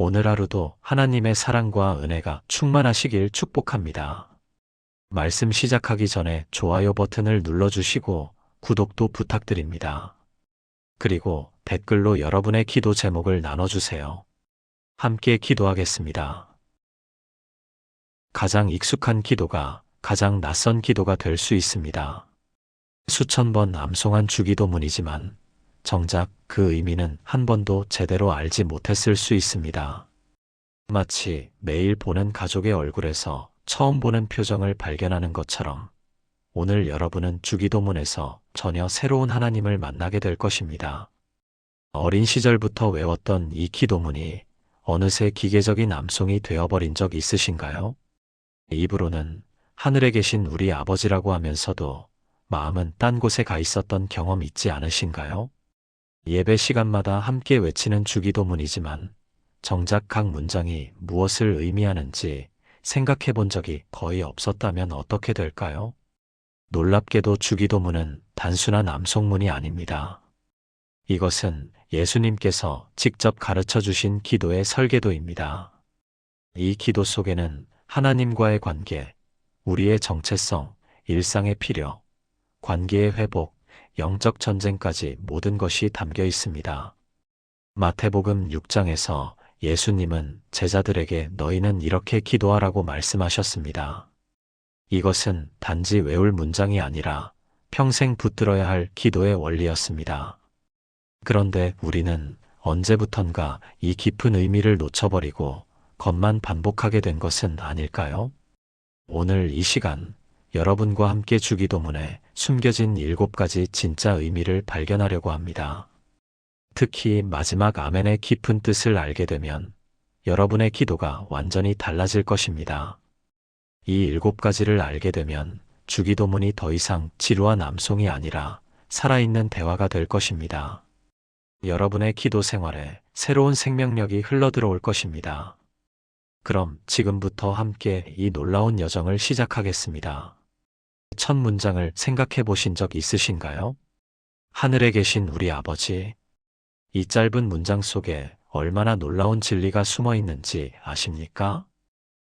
오늘 하루도 하나님의 사랑과 은혜가 충만하시길 축복합니다. 말씀 시작하기 전에 좋아요 버튼을 눌러주시고 구독도 부탁드립니다. 그리고 댓글로 여러분의 기도 제목을 나눠주세요. 함께 기도하겠습니다. 가장 익숙한 기도가 가장 낯선 기도가 될 수 있습니다. 수천 번 암송한 주기도문이지만 정작 그 의미는 한 번도 제대로 알지 못했을 수 있습니다. 마치 매일 보는 가족의 얼굴에서 처음 보는 표정을 발견하는 것처럼 오늘 여러분은 주기도문에서 전혀 새로운 하나님을 만나게 될 것입니다. 어린 시절부터 외웠던 이 기도문이 어느새 기계적인 암송이 되어버린 적 있으신가요? 입으로는 하늘에 계신 우리 아버지라고 하면서도 마음은 딴 곳에 가 있었던 경험 있지 않으신가요? 예배 시간마다 함께 외치는 주기도문이지만 정작 각 문장이 무엇을 의미하는지 생각해 본 적이 거의 없었다면 어떻게 될까요? 놀랍게도 주기도문은 단순한 암송문이 아닙니다. 이것은 예수님께서 직접 가르쳐 주신 기도의 설계도입니다. 이 기도 속에는 하나님과의 관계, 우리의 정체성, 일상의 필요, 관계의 회복, 영적 전쟁까지 모든 것이 담겨 있습니다. 마태복음 6장에서 예수님은 제자들에게 너희는 이렇게 기도하라고 말씀하셨습니다. 이것은 단지 외울 문장이 아니라 평생 붙들어야 할 기도의 원리였습니다. 그런데 우리는 언제부턴가 이 깊은 의미를 놓쳐버리고 겉만 반복하게 된 것은 아닐까요? 오늘 이 시간 여러분과 함께 주기도문에 숨겨진 7가지 진짜 의미를 발견하려고 합니다. 특히 마지막 아멘의 깊은 뜻을 알게 되면 여러분의 기도가 완전히 달라질 것입니다. 이 7가지를 알게 되면 주기도문이 더 이상 지루한 암송이 아니라 살아있는 대화가 될 것입니다. 여러분의 기도 생활에 새로운 생명력이 흘러들어올 것입니다. 그럼 지금부터 함께 이 놀라운 여정을 시작하겠습니다. 첫 문장을 생각해 보신 적 있으신가요? 하늘에 계신 우리 아버지. 이 짧은 문장 속에 얼마나 놀라운 진리가 숨어 있는지 아십니까?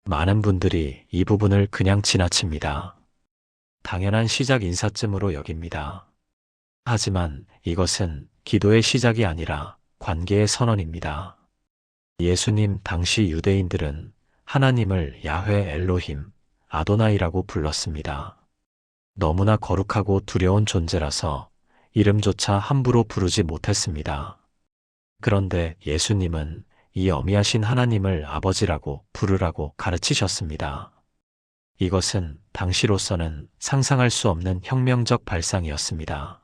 많은 분들이 이 부분을 그냥 지나칩니다. 당연한 시작 인사쯤으로 여깁니다. 하지만 이것은 기도의 시작이 아니라 관계의 선언입니다. 예수님 당시 유대인들은 하나님을 야훼 엘로힘, 아도나이라고 불렀습니다. 너무나 거룩하고 두려운 존재라서 이름조차 함부로 부르지 못했습니다. 그런데 예수님은 이 어미하신 하나님을 아버지라고 부르라고 가르치셨습니다. 이것은 당시로서는 상상할 수 없는 혁명적 발상이었습니다.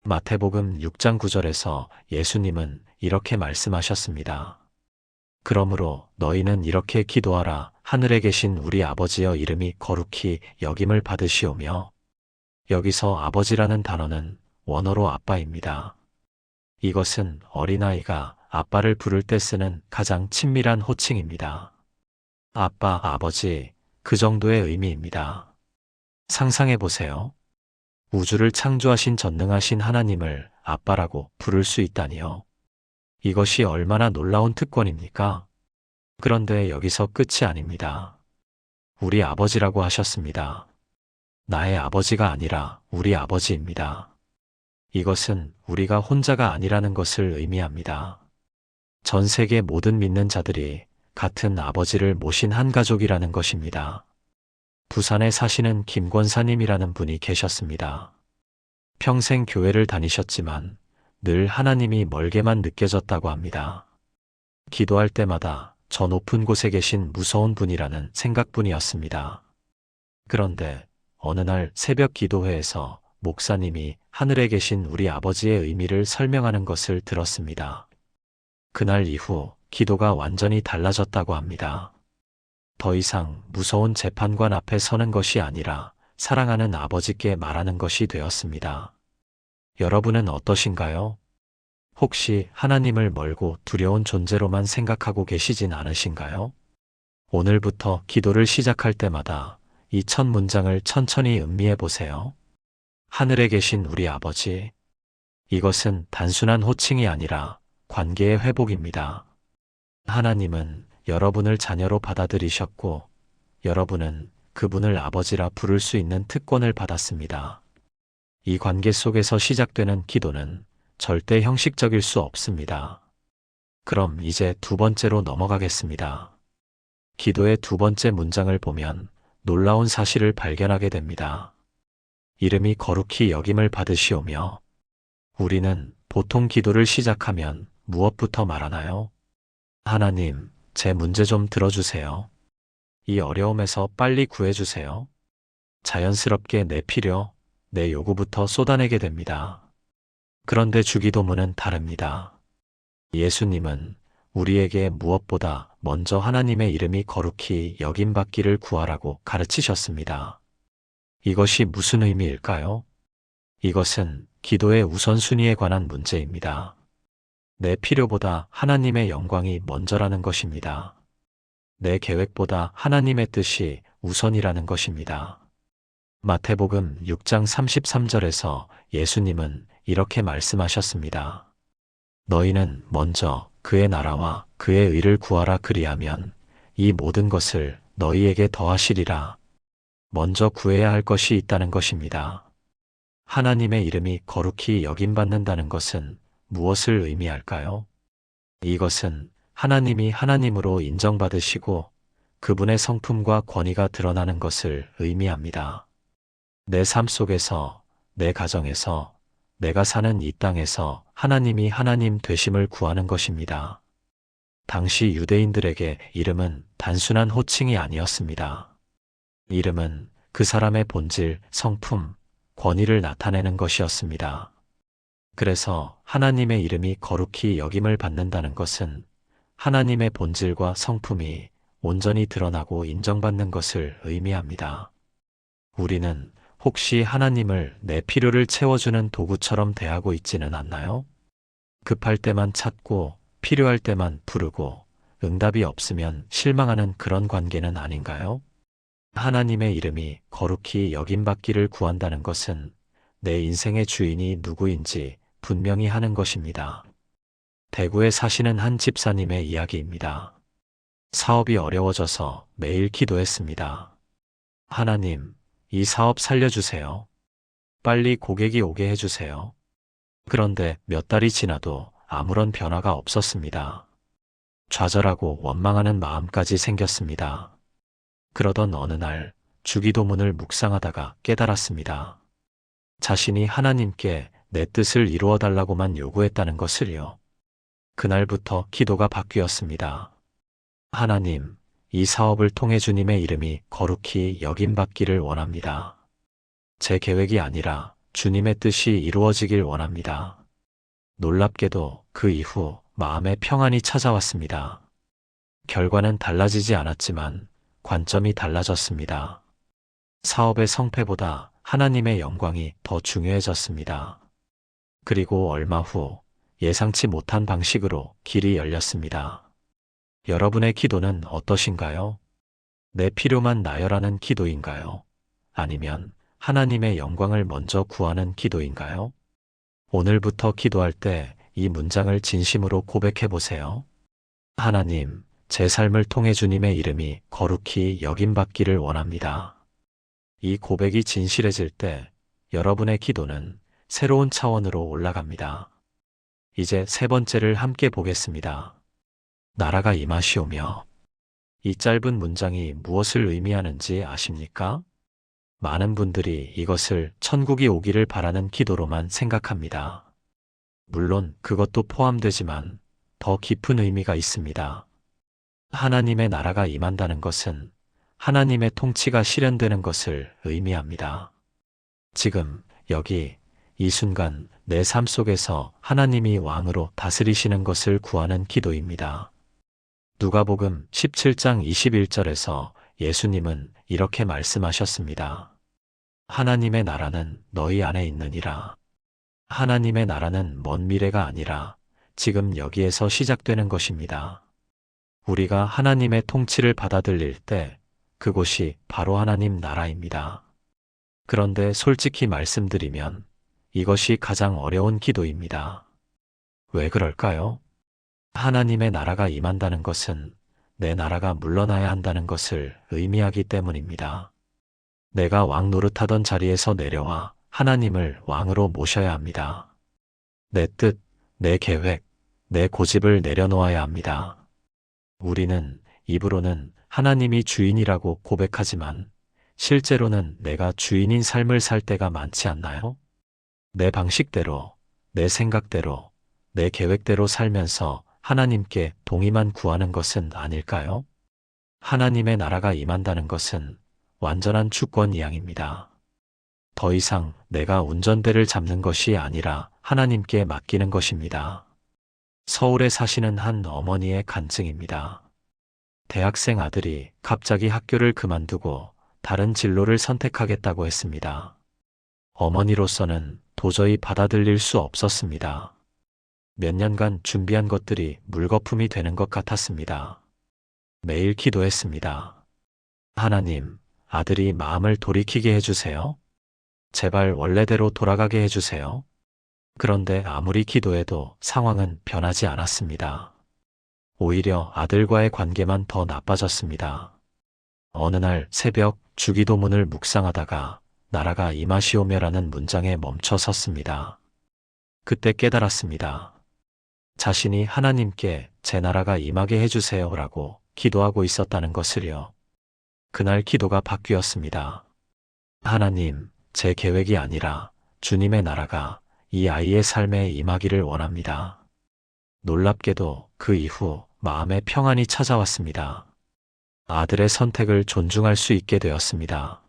마태복음 6장 9절에서 예수님은 이렇게 말씀하셨습니다. 그러므로 너희는 이렇게 기도하라. 하늘에 계신 우리 아버지여 이름이 거룩히 여김을 받으시오며. 여기서 아버지라는 단어는 원어로 아빠입니다. 이것은 어린아이가 아빠를 부를 때 쓰는 가장 친밀한 호칭입니다. 아빠, 아버지, 그 정도의 의미입니다. 상상해 보세요. 우주를 창조하신 전능하신 하나님을 아빠라고 부를 수 있다니요. 이것이 얼마나 놀라운 특권입니까? 그런데 여기서 끝이 아닙니다. 우리 아버지라고 하셨습니다. 나의 아버지가 아니라 우리 아버지입니다. 이것은 우리가 혼자가 아니라는 것을 의미합니다. 전 세계 모든 믿는 자들이 같은 아버지를 모신 한 가족이라는 것입니다. 부산에 사시는 김 권사님이라는 분이 계셨습니다. 평생 교회를 다니셨지만 늘 하나님이 멀게만 느껴졌다고 합니다. 기도할 때마다 저 높은 곳에 계신 무서운 분이라는 생각뿐이었습니다. 그런데 어느 날 새벽 기도회에서 목사님이 하늘에 계신 우리 아버지의 의미를 설명하는 것을 들었습니다. 그날 이후 기도가 완전히 달라졌다고 합니다. 더 이상 무서운 재판관 앞에 서는 것이 아니라 사랑하는 아버지께 말하는 것이 되었습니다. 여러분은 어떠신가요? 혹시 하나님을 멀고 두려운 존재로만 생각하고 계시진 않으신가요? 오늘부터 기도를 시작할 때마다 이 첫 문장을 천천히 음미해 보세요. 하늘에 계신 우리 아버지. 이것은 단순한 호칭이 아니라 관계의 회복입니다. 하나님은 여러분을 자녀로 받아들이셨고, 여러분은 그분을 아버지라 부를 수 있는 특권을 받았습니다. 이 관계 속에서 시작되는 기도는 절대 형식적일 수 없습니다. 그럼 이제 두 번째로 넘어가겠습니다. 기도의 두 번째 문장을 보면 놀라운 사실을 발견하게 됩니다. 이름이 거룩히 여김을 받으시오며, 우리는 보통 기도를 시작하면 무엇부터 말하나요? 하나님, 제 문제 좀 들어주세요. 이 어려움에서 빨리 구해주세요. 자연스럽게 내 필요, 내 요구부터 쏟아내게 됩니다. 그런데 주기도문은 다릅니다. 예수님은 우리에게 무엇보다 먼저 하나님의 이름이 거룩히 여김받기를 구하라고 가르치셨습니다. 이것이 무슨 의미일까요? 이것은 기도의 우선순위에 관한 문제입니다. 내 필요보다 하나님의 영광이 먼저라는 것입니다. 내 계획보다 하나님의 뜻이 우선이라는 것입니다. 마태복음 6장 33절에서 예수님은 이렇게 말씀하셨습니다. 너희는 먼저 그의 나라와 그의 의를 구하라, 그리하면 이 모든 것을 너희에게 더하시리라. 먼저 구해야 할 것이 있다는 것입니다. 하나님의 이름이 거룩히 여김받는다는 것은 무엇을 의미할까요? 이것은 하나님이 하나님으로 인정받으시고 그분의 성품과 권위가 드러나는 것을 의미합니다. 내 삶 속에서, 내 가정에서, 내가 사는 이 땅에서 하나님이 하나님 되심을 구하는 것입니다. 당시 유대인들에게 이름은 단순한 호칭이 아니었습니다. 이름은 그 사람의 본질, 성품, 권위를 나타내는 것이었습니다. 그래서 하나님의 이름이 거룩히 여김을 받는다는 것은 하나님의 본질과 성품이 온전히 드러나고 인정받는 것을 의미합니다. 우리는 혹시 하나님을 내 필요를 채워주는 도구처럼 대하고 있지는 않나요? 급할 때만 찾고 필요할 때만 부르고 응답이 없으면 실망하는 그런 관계는 아닌가요? 하나님의 이름이 거룩히 여김받기를 구한다는 것은 내 인생의 주인이 누구인지 분명히 하는 것입니다. 대구에 사시는 한 집사님의 이야기입니다. 사업이 어려워져서 매일 기도했습니다. 하나님, 이 사업 살려주세요. 빨리 고객이 오게 해주세요. 그런데 몇 달이 지나도 아무런 변화가 없었습니다. 좌절하고 원망하는 마음까지 생겼습니다. 그러던 어느 날 주기도문을 묵상하다가 깨달았습니다. 자신이 하나님께 내 뜻을 이루어 달라고만 요구했다는 것을요. 그날부터 기도가 바뀌었습니다. 하나님, 이 사업을 통해 주님의 이름이 거룩히 여김받기를 원합니다. 제 계획이 아니라 주님의 뜻이 이루어지길 원합니다. 놀랍게도 그 이후 마음의 평안이 찾아왔습니다. 결과는 달라지지 않았지만 관점이 달라졌습니다. 사업의 성패보다 하나님의 영광이 더 중요해졌습니다. 그리고 얼마 후 예상치 못한 방식으로 길이 열렸습니다. 여러분의 기도는 어떠신가요? 내 필요만 나열하는 기도인가요? 아니면 하나님의 영광을 먼저 구하는 기도인가요? 오늘부터 기도할 때 이 문장을 진심으로 고백해 보세요. 하나님, 제 삶을 통해 주님의 이름이 거룩히 여김받기를 원합니다. 이 고백이 진실해질 때 여러분의 기도는 새로운 차원으로 올라갑니다. 이제 세 번째를 함께 보겠습니다. 나라가 임하시오며. 이 짧은 문장이 무엇을 의미하는지 아십니까? 많은 분들이 이것을 천국이 오기를 바라는 기도로만 생각합니다. 물론 그것도 포함되지만 더 깊은 의미가 있습니다. 하나님의 나라가 임한다는 것은 하나님의 통치가 실현되는 것을 의미합니다. 지금 여기 이 순간 내 삶 속에서 하나님이 왕으로 다스리시는 것을 구하는 기도입니다. 누가복음 17장 21절에서 예수님은 이렇게 말씀하셨습니다. 하나님의 나라는 너희 안에 있느니라. 하나님의 나라는 먼 미래가 아니라 지금 여기에서 시작되는 것입니다. 우리가 하나님의 통치를 받아들일 때 그곳이 바로 하나님 나라입니다. 그런데 솔직히 말씀드리면 이것이 가장 어려운 기도입니다. 왜 그럴까요? 하나님의 나라가 임한다는 것은 내 나라가 물러나야 한다는 것을 의미하기 때문입니다. 내가 왕 노릇하던 자리에서 내려와 하나님을 왕으로 모셔야 합니다. 내 뜻, 내 계획, 내 고집을 내려놓아야 합니다. 우리는 입으로는 하나님이 주인이라고 고백하지만 실제로는 내가 주인인 삶을 살 때가 많지 않나요? 내 방식대로, 내 생각대로, 내 계획대로 살면서 하나님께 동의만 구하는 것은 아닐까요? 하나님의 나라가 임한다는 것은 완전한 주권 이양입니다. 더 이상 내가 운전대를 잡는 것이 아니라 하나님께 맡기는 것입니다. 서울에 사시는 한 어머니의 간증입니다. 대학생 아들이 갑자기 학교를 그만두고 다른 진로를 선택하겠다고 했습니다. 어머니로서는 도저히 받아들일 수 없었습니다. 몇 년간 준비한 것들이 물거품이 되는 것 같았습니다. 매일 기도했습니다. 하나님, 아들이 마음을 돌이키게 해주세요. 제발 원래대로 돌아가게 해주세요. 그런데 아무리 기도해도 상황은 변하지 않았습니다. 오히려 아들과의 관계만 더 나빠졌습니다. 어느 날 새벽 주기도문을 묵상하다가 나라가 임하시오며라는 문장에 멈춰 섰습니다. 그때 깨달았습니다. 자신이 하나님께 제 나라가 임하게 해주세요라고 기도하고 있었다는 것을요. 그날 기도가 바뀌었습니다. 하나님, 제 계획이 아니라 주님의 나라가 이 아이의 삶에 임하기를 원합니다. 놀랍게도 그 이후 마음의 평안이 찾아왔습니다. 아들의 선택을 존중할 수 있게 되었습니다.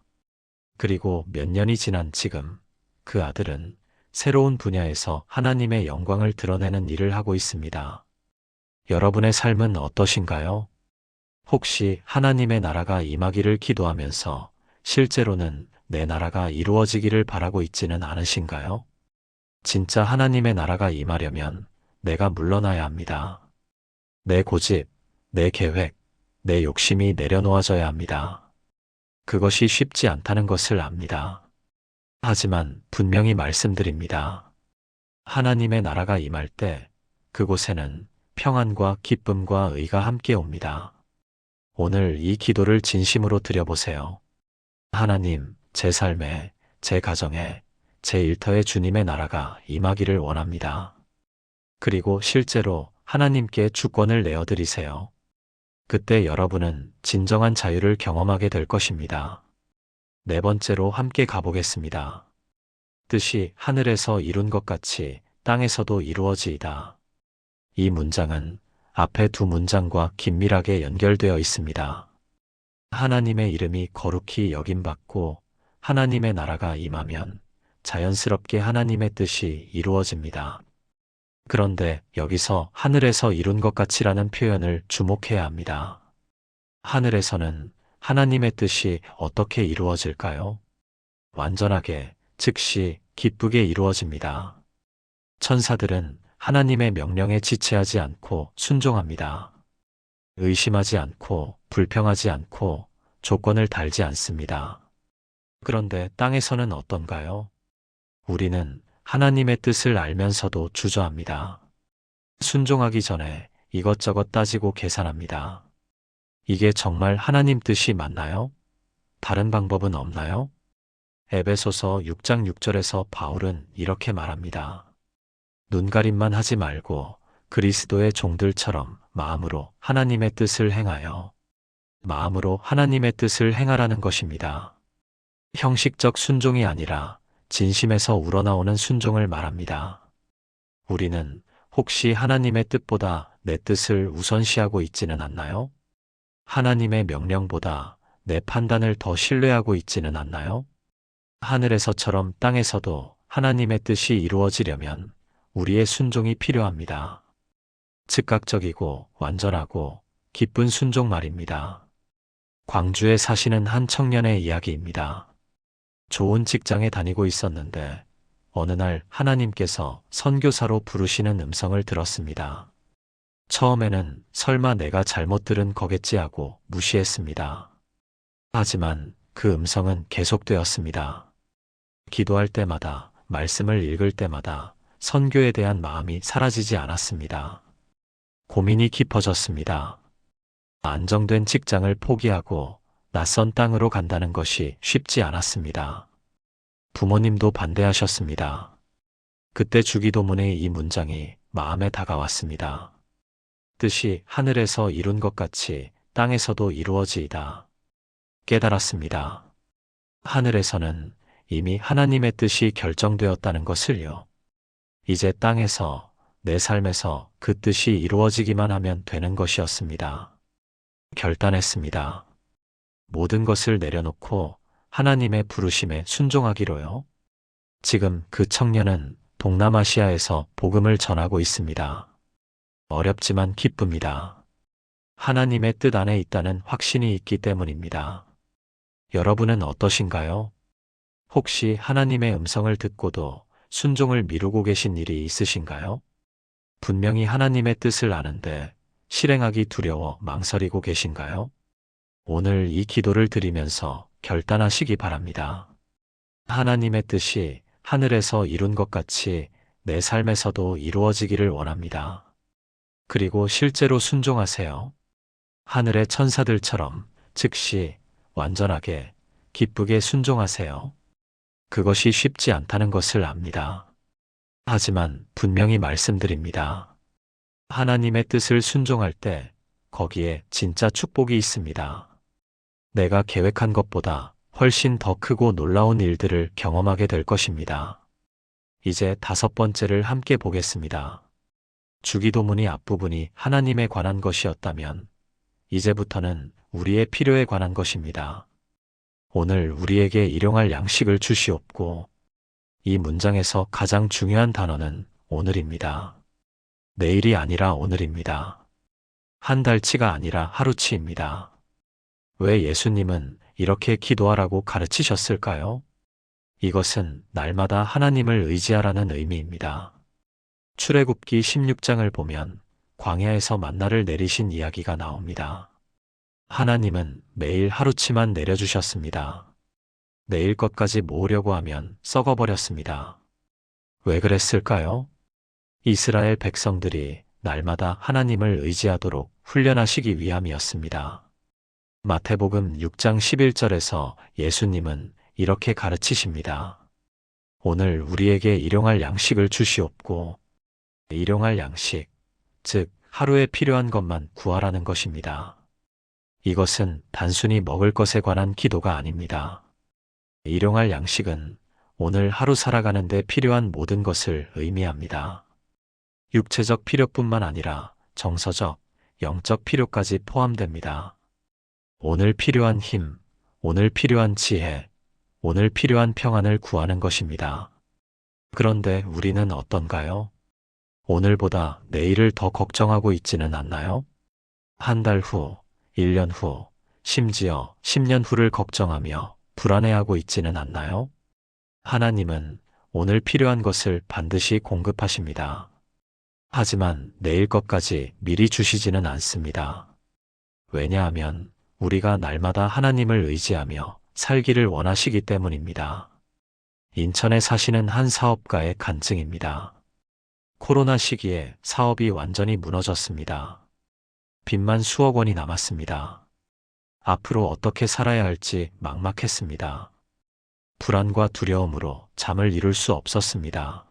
그리고 몇 년이 지난 지금 그 아들은 새로운 분야에서 하나님의 영광을 드러내는 일을 하고 있습니다. 여러분의 삶은 어떠신가요? 혹시 하나님의 나라가 임하기를 기도하면서 실제로는 내 나라가 이루어지기를 바라고 있지는 않으신가요? 진짜 하나님의 나라가 임하려면 내가 물러나야 합니다. 내 고집, 내 계획, 내 욕심이 내려놓아져야 합니다. 그것이 쉽지 않다는 것을 압니다. 하지만 분명히 말씀드립니다. 하나님의 나라가 임할 때 그곳에는 평안과 기쁨과 의가 함께 옵니다. 오늘 이 기도를 진심으로 드려보세요. 하나님, 제 삶에, 제 가정에, 제 일터에 주님의 나라가 임하기를 원합니다. 그리고 실제로 하나님께 주권을 내어드리세요. 그때 여러분은 진정한 자유를 경험하게 될 것입니다. 네 번째로 함께 가보겠습니다. 뜻이 하늘에서 이룬 것 같이 땅에서도 이루어지이다. 이 문장은 앞에 두 문장과 긴밀하게 연결되어 있습니다. 하나님의 이름이 거룩히 여김받고 하나님의 나라가 임하면 자연스럽게 하나님의 뜻이 이루어집니다. 그런데 여기서 하늘에서 이룬 것 같이라는 표현을 주목해야 합니다. 하늘에서는 하나님의 뜻이 어떻게 이루어질까요? 완전하게, 즉시, 기쁘게 이루어집니다. 천사들은 하나님의 명령에 지체하지 않고 순종합니다. 의심하지 않고, 불평하지 않고, 조건을 달지 않습니다. 그런데 땅에서는 어떤가요? 우리는 하나님의 뜻을 알면서도 주저합니다. 순종하기 전에 이것저것 따지고 계산합니다. 이게 정말 하나님 뜻이 맞나요? 다른 방법은 없나요? 에베소서 6장 6절에서 바울은 이렇게 말합니다. 눈가림만 하지 말고 그리스도의 종들처럼 마음으로 하나님의 뜻을 행하여 마음으로 하나님의 뜻을 행하라는 것입니다. 형식적 순종이 아니라 진심에서 우러나오는 순종을 말합니다. 우리는 혹시 하나님의 뜻보다 내 뜻을 우선시하고 있지는 않나요? 하나님의 명령보다 내 판단을 더 신뢰하고 있지는 않나요? 하늘에서처럼 땅에서도 하나님의 뜻이 이루어지려면 우리의 순종이 필요합니다. 즉각적이고 완전하고 기쁜 순종 말입니다. 광주에 사시는 한 청년의 이야기입니다. 좋은 직장에 다니고 있었는데 어느 날 하나님께서 선교사로 부르시는 음성을 들었습니다. 처음에는 설마 내가 잘못 들은 거겠지 하고 무시했습니다. 하지만 그 음성은 계속되었습니다. 기도할 때마다, 말씀을 읽을 때마다 선교에 대한 마음이 사라지지 않았습니다. 고민이 깊어졌습니다. 안정된 직장을 포기하고 낯선 땅으로 간다는 것이 쉽지 않았습니다. 부모님도 반대하셨습니다. 그때 주기도문의 이 문장이 마음에 다가왔습니다. 뜻이 하늘에서 이룬 것 같이 땅에서도 이루어지이다. 깨달았습니다. 하늘에서는 이미 하나님의 뜻이 결정되었다는 것을요. 이제 땅에서, 내 삶에서 그 뜻이 이루어지기만 하면 되는 것이었습니다. 결단했습니다. 모든 것을 내려놓고 하나님의 부르심에 순종하기로요. 지금 그 청년은 동남아시아에서 복음을 전하고 있습니다. 어렵지만 기쁩니다. 하나님의 뜻 안에 있다는 확신이 있기 때문입니다. 여러분은 어떠신가요? 혹시 하나님의 음성을 듣고도 순종을 미루고 계신 일이 있으신가요? 분명히 하나님의 뜻을 아는데 실행하기 두려워 망설이고 계신가요? 오늘 이 기도를 드리면서 결단하시기 바랍니다. 하나님의 뜻이 하늘에서 이룬 것 같이 내 삶에서도 이루어지기를 원합니다. 그리고 실제로 순종하세요. 하늘의 천사들처럼 즉시 완전하게 기쁘게 순종하세요. 그것이 쉽지 않다는 것을 압니다. 하지만 분명히 말씀드립니다. 하나님의 뜻을 순종할 때 거기에 진짜 축복이 있습니다. 내가 계획한 것보다 훨씬 더 크고 놀라운 일들을 경험하게 될 것입니다. 이제 5번째를 함께 보겠습니다. 주기도문이 앞부분이 하나님에 관한 것이었다면 이제부터는 우리의 필요에 관한 것입니다. 오늘 우리에게 일용할 양식을 주시옵고, 이 문장에서 가장 중요한 단어는 오늘입니다. 내일이 아니라 오늘입니다. 한 달치가 아니라 하루치입니다. 왜 예수님은 이렇게 기도하라고 가르치셨을까요? 이것은 날마다 하나님을 의지하라는 의미입니다. 출애굽기 16장을 보면 광야에서 만나를 내리신 이야기가 나옵니다. 하나님은 매일 하루치만 내려주셨습니다. 내일 것까지 모으려고 하면 썩어버렸습니다. 왜 그랬을까요? 이스라엘 백성들이 날마다 하나님을 의지하도록 훈련하시기 위함이었습니다. 마태복음 6장 11절에서 예수님은 이렇게 가르치십니다. 오늘 우리에게 일용할 양식을 주시옵고, 일용할 양식, 즉 하루에 필요한 것만 구하라는 것입니다. 이것은 단순히 먹을 것에 관한 기도가 아닙니다. 일용할 양식은 오늘 하루 살아가는 데 필요한 모든 것을 의미합니다. 육체적 필요뿐만 아니라 정서적, 영적 필요까지 포함됩니다. 오늘 필요한 힘, 오늘 필요한 지혜, 오늘 필요한 평안을 구하는 것입니다. 그런데 우리는 어떤가요? 오늘보다 내일을 더 걱정하고 있지는 않나요? 한 달 후, 1년 후, 심지어 10년 후를 걱정하며 불안해하고 있지는 않나요? 하나님은 오늘 필요한 것을 반드시 공급하십니다. 하지만 내일 것까지 미리 주시지는 않습니다. 왜냐하면 우리가 날마다 하나님을 의지하며 살기를 원하시기 때문입니다. 인천에 사시는 한 사업가의 간증입니다. 코로나 시기에 사업이 완전히 무너졌습니다. 빚만 수억 원이 남았습니다. 앞으로 어떻게 살아야 할지 막막했습니다. 불안과 두려움으로 잠을 이룰 수 없었습니다.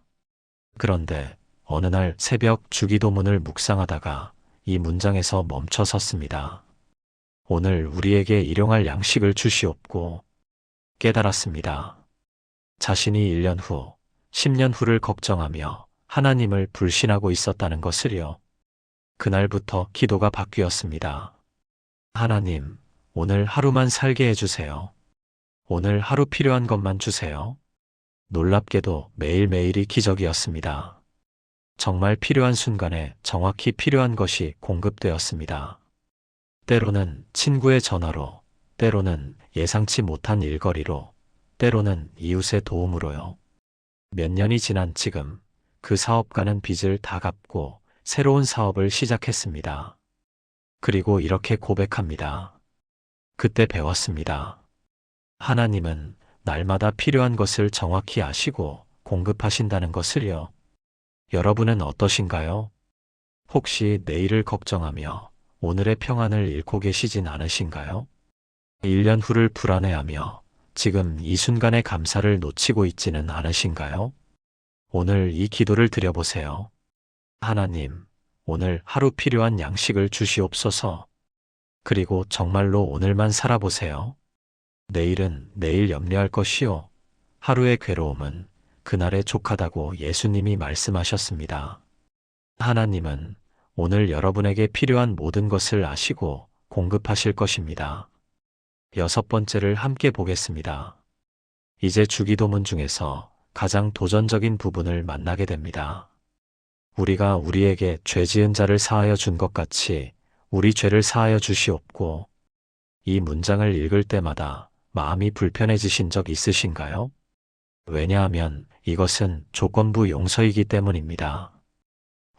그런데 어느 날 새벽 주기도문을 묵상하다가 이 문장에서 멈춰 섰습니다. 오늘 우리에게 일용할 양식을 주시옵고, 깨달았습니다. 자신이 1년 후, 10년 후를 걱정하며 하나님을 불신하고 있었다는 것을요. 그날부터 기도가 바뀌었습니다. 하나님, 오늘 하루만 살게 해주세요. 오늘 하루 필요한 것만 주세요. 놀랍게도 매일매일이 기적이었습니다. 정말 필요한 순간에 정확히 필요한 것이 공급되었습니다. 때로는 친구의 전화로, 때로는 예상치 못한 일거리로, 때로는 이웃의 도움으로요. 몇 년이 지난 지금 그 사업가는 빚을 다 갚고 새로운 사업을 시작했습니다. 그리고 이렇게 고백합니다. 그때 배웠습니다. 하나님은 날마다 필요한 것을 정확히 아시고 공급하신다는 것을요. 여러분은 어떠신가요? 혹시 내일을 걱정하며 오늘의 평안을 잃고 계시진 않으신가요? 1년 후를 불안해하며 지금 이 순간의 감사를 놓치고 있지는 않으신가요? 오늘 이 기도를 드려보세요. 하나님, 오늘 하루 필요한 양식을 주시옵소서. 그리고 정말로 오늘만 살아보세요. 내일은 내일 염려할 것이요. 하루의 괴로움은 그날에 족하다고 예수님이 말씀하셨습니다. 하나님은 오늘 여러분에게 필요한 모든 것을 아시고 공급하실 것입니다. 6번째를 함께 보겠습니다. 이제 주기도문 중에서 가장 도전적인 부분을 만나게 됩니다. 우리가 우리에게 죄 지은 자를 사하여 준 것 같이 우리 죄를 사하여 주시옵고. 이 문장을 읽을 때마다 마음이 불편해지신 적 있으신가요? 왜냐하면 이것은 조건부 용서이기 때문입니다.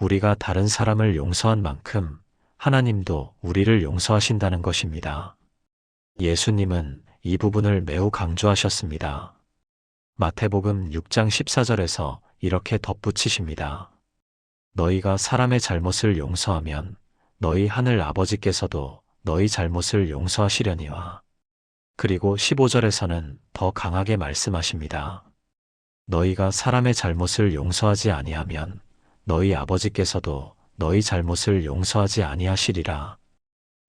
우리가 다른 사람을 용서한 만큼 하나님도 우리를 용서하신다는 것입니다. 예수님은 이 부분을 매우 강조하셨습니다. 마태복음 6장 14절에서 이렇게 덧붙이십니다. 너희가 사람의 잘못을 용서하면 너희 하늘 아버지께서도 너희 잘못을 용서하시려니와. 그리고 15절에서는 더 강하게 말씀하십니다. 너희가 사람의 잘못을 용서하지 아니하면 너희 아버지께서도 너희 잘못을 용서하지 아니하시리라.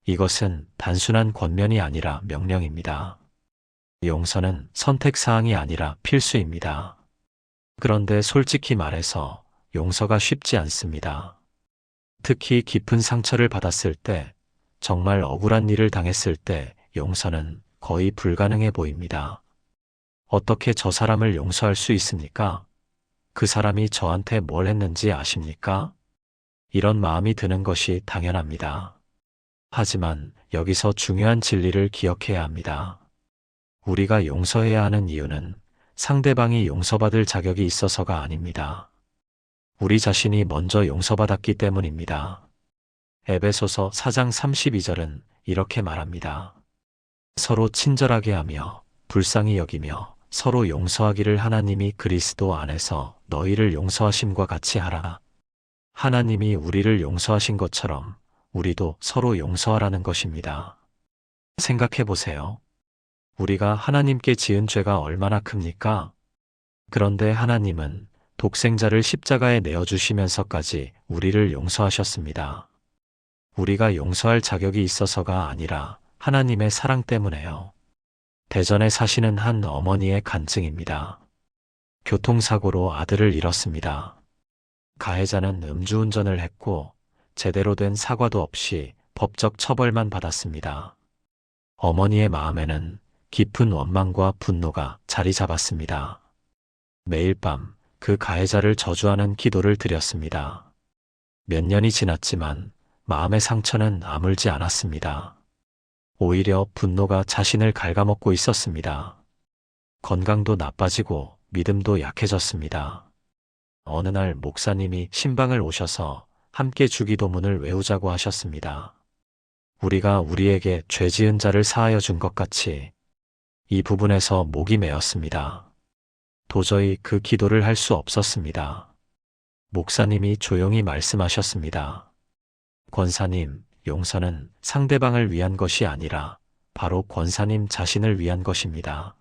이것은 단순한 권면이 아니라 명령입니다. 용서는 선택사항이 아니라 필수입니다. 그런데 솔직히 말해서 용서가 쉽지 않습니다. 특히 깊은 상처를 받았을 때, 정말 억울한 일을 당했을 때 용서는 거의 불가능해 보입니다. 어떻게 저 사람을 용서할 수 있습니까? 그 사람이 저한테 뭘 했는지 아십니까? 이런 마음이 드는 것이 당연합니다. 하지만 여기서 중요한 진리를 기억해야 합니다. 우리가 용서해야 하는 이유는 상대방이 용서받을 자격이 있어서가 아닙니다. 우리 자신이 먼저 용서받았기 때문입니다. 에베소서 4장 32절은 이렇게 말합니다. 서로 친절하게 하며 불쌍히 여기며 서로 용서하기를 하나님이 그리스도 안에서 너희를 용서하심과 같이 하라. 하나님이 우리를 용서하신 것처럼 우리도 서로 용서하라는 것입니다. 생각해 보세요. 우리가 하나님께 지은 죄가 얼마나 큽니까? 그런데 하나님은 독생자를 십자가에 내어주시면서까지 우리를 용서하셨습니다. 우리가 용서할 자격이 있어서가 아니라 하나님의 사랑 때문에요. 대전에 사시는 한 어머니의 간증입니다. 교통사고로 아들을 잃었습니다. 가해자는 음주운전을 했고 제대로 된 사과도 없이 법적 처벌만 받았습니다. 어머니의 마음에는 깊은 원망과 분노가 자리 잡았습니다. 매일 밤 그 가해자를 저주하는 기도를 드렸습니다. 몇 년이 지났지만 마음의 상처는 아물지 않았습니다. 오히려 분노가 자신을 갉아먹고 있었습니다. 건강도 나빠지고 믿음도 약해졌습니다. 어느 날 목사님이 신방을 오셔서 함께 주기도문을 외우자고 하셨습니다. 우리가 우리에게 죄 지은 자를 사하여 준 것 같이. 이 부분에서 목이 메었습니다. 도저히 그 기도를 할 수 없었습니다. 목사님이 조용히 말씀하셨습니다. 권사님, 용서는 상대방을 위한 것이 아니라 바로 권사님 자신을 위한 것입니다.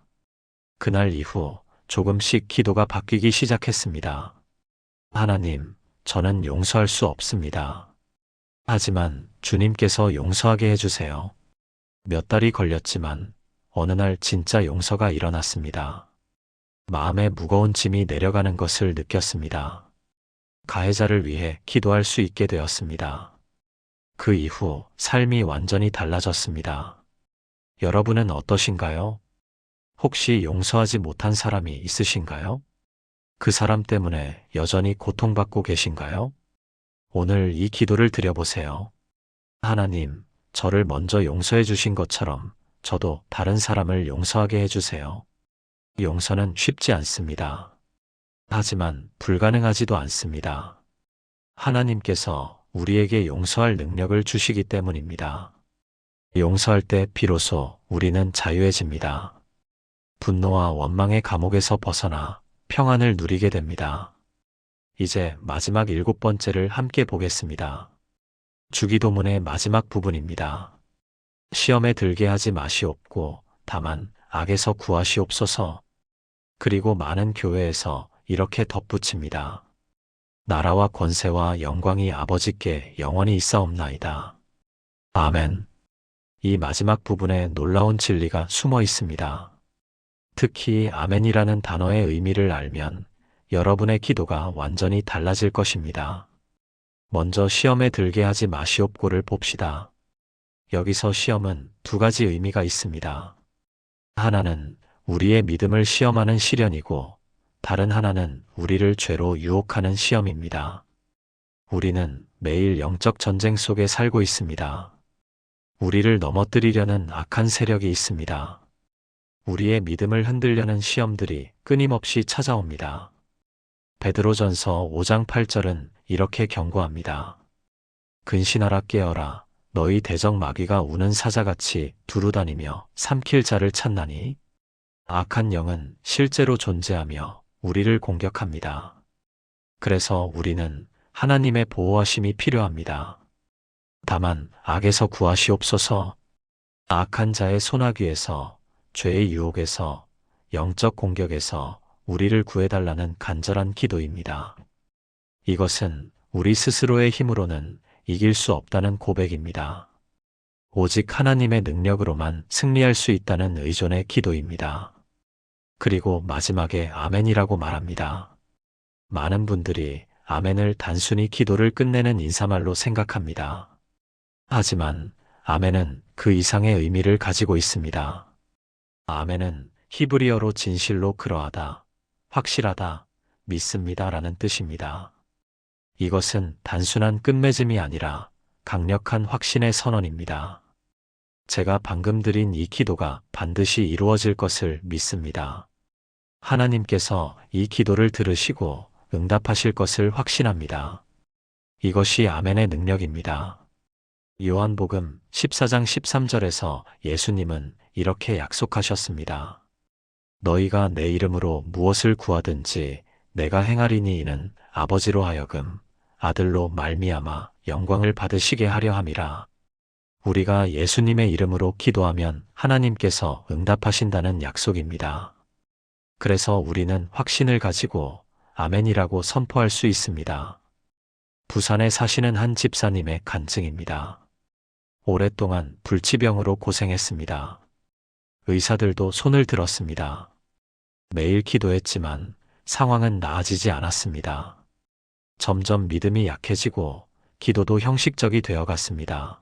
그날 이후 조금씩 기도가 바뀌기 시작했습니다. 하나님, 저는 용서할 수 없습니다. 하지만 주님께서 용서하게 해주세요. 몇 달이 걸렸지만 어느 날 진짜 용서가 일어났습니다. 마음에 무거운 짐이 내려가는 것을 느꼈습니다. 가해자를 위해 기도할 수 있게 되었습니다. 그 이후 삶이 완전히 달라졌습니다. 여러분은 어떠신가요? 혹시 용서하지 못한 사람이 있으신가요? 그 사람 때문에 여전히 고통받고 계신가요? 오늘 이 기도를 드려보세요. 하나님, 저를 먼저 용서해 주신 것처럼 저도 다른 사람을 용서하게 해주세요. 용서는 쉽지 않습니다. 하지만 불가능하지도 않습니다. 하나님께서 우리에게 용서할 능력을 주시기 때문입니다. 용서할 때 비로소 우리는 자유해집니다. 분노와 원망의 감옥에서 벗어나 평안을 누리게 됩니다. 이제 마지막 7번째를 함께 보겠습니다. 주기도문의 마지막 부분입니다. 시험에 들게 하지 마시옵고 다만 악에서 구하시옵소서. 그리고 많은 교회에서 이렇게 덧붙입니다. 나라와 권세와 영광이 아버지께 영원히 있사옵나이다. 아멘. 이 마지막 부분에 놀라운 진리가 숨어 있습니다. 특히 아멘이라는 단어의 의미를 알면 여러분의 기도가 완전히 달라질 것입니다. 먼저 시험에 들게 하지 마시옵고를 봅시다. 여기서 시험은 두 가지 의미가 있습니다. 하나는 우리의 믿음을 시험하는 시련이고 다른 하나는 우리를 죄로 유혹하는 시험입니다. 우리는 매일 영적 전쟁 속에 살고 있습니다. 우리를 넘어뜨리려는 악한 세력이 있습니다. 우리의 믿음을 흔들려는 시험들이 끊임없이 찾아옵니다. 베드로전서 5장 8절은 이렇게 경고합니다. 근신하라 깨어라 너희 대적 마귀가 우는 사자같이 두루다니며 삼킬 자를 찾나니 악한 영은 실제로 존재하며 우리를 공격합니다. 그래서 우리는 하나님의 보호하심이 필요합니다. 다만 악에서 구하시옵소서. 악한 자의 소나귀에서, 죄의 유혹에서, 영적 공격에서 우리를 구해달라는 간절한 기도입니다. 이것은 우리 스스로의 힘으로는 이길 수 없다는 고백입니다. 오직 하나님의 능력으로만 승리할 수 있다는 의존의 기도입니다. 그리고 마지막에 아멘이라고 말합니다. 많은 분들이 아멘을 단순히 기도를 끝내는 인사말로 생각합니다. 하지만 아멘은 그 이상의 의미를 가지고 있습니다. 아멘은 히브리어로 진실로 그러하다, 확실하다, 믿습니다 라는 뜻입니다. 이것은 단순한 끝맺음이 아니라 강력한 확신의 선언입니다. 제가 방금 드린 이 기도가 반드시 이루어질 것을 믿습니다. 하나님께서 이 기도를 들으시고 응답하실 것을 확신합니다. 이것이 아멘의 능력입니다. 요한복음 14장 13절에서 예수님은 이렇게 약속하셨습니다. 너희가 내 이름으로 무엇을 구하든지 내가 행하리니 이는 아버지로 하여금 아들로 말미암아 영광을 받으시게 하려 함이라. 우리가 예수님의 이름으로 기도하면 하나님께서 응답하신다는 약속입니다. 그래서 우리는 확신을 가지고 아멘이라고 선포할 수 있습니다. 부산에 사시는 한 집사님의 간증입니다. 오랫동안 불치병으로 고생했습니다. 의사들도 손을 들었습니다. 매일 기도했지만 상황은 나아지지 않았습니다. 점점 믿음이 약해지고 기도도 형식적이 되어갔습니다.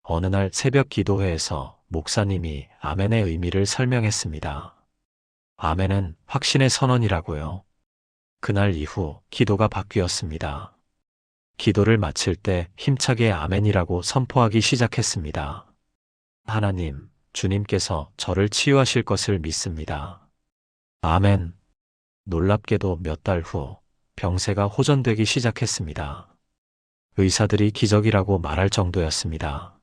어느 날 새벽 기도회에서 목사님이 아멘의 의미를 설명했습니다. 아멘은 확신의 선언이라고요. 그날 이후 기도가 바뀌었습니다. 기도를 마칠 때 힘차게 아멘이라고 선포하기 시작했습니다. 하나님, 주님께서 저를 치유하실 것을 믿습니다. 아멘. 놀랍게도 몇 달 후 병세가 호전되기 시작했습니다. 의사들이 기적이라고 말할 정도였습니다.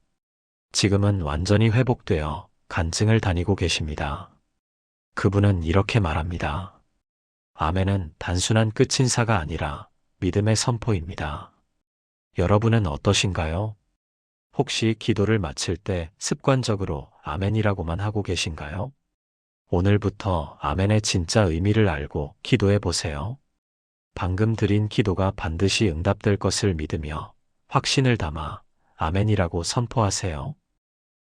지금은 완전히 회복되어 간증을 다니고 계십니다. 그분은 이렇게 말합니다. 아멘은 단순한 끝인사가 아니라 믿음의 선포입니다. 여러분은 어떠신가요? 혹시 기도를 마칠 때 습관적으로 아멘이라고만 하고 계신가요? 오늘부터 아멘의 진짜 의미를 알고 기도해 보세요. 방금 드린 기도가 반드시 응답될 것을 믿으며 확신을 담아 아멘이라고 선포하세요.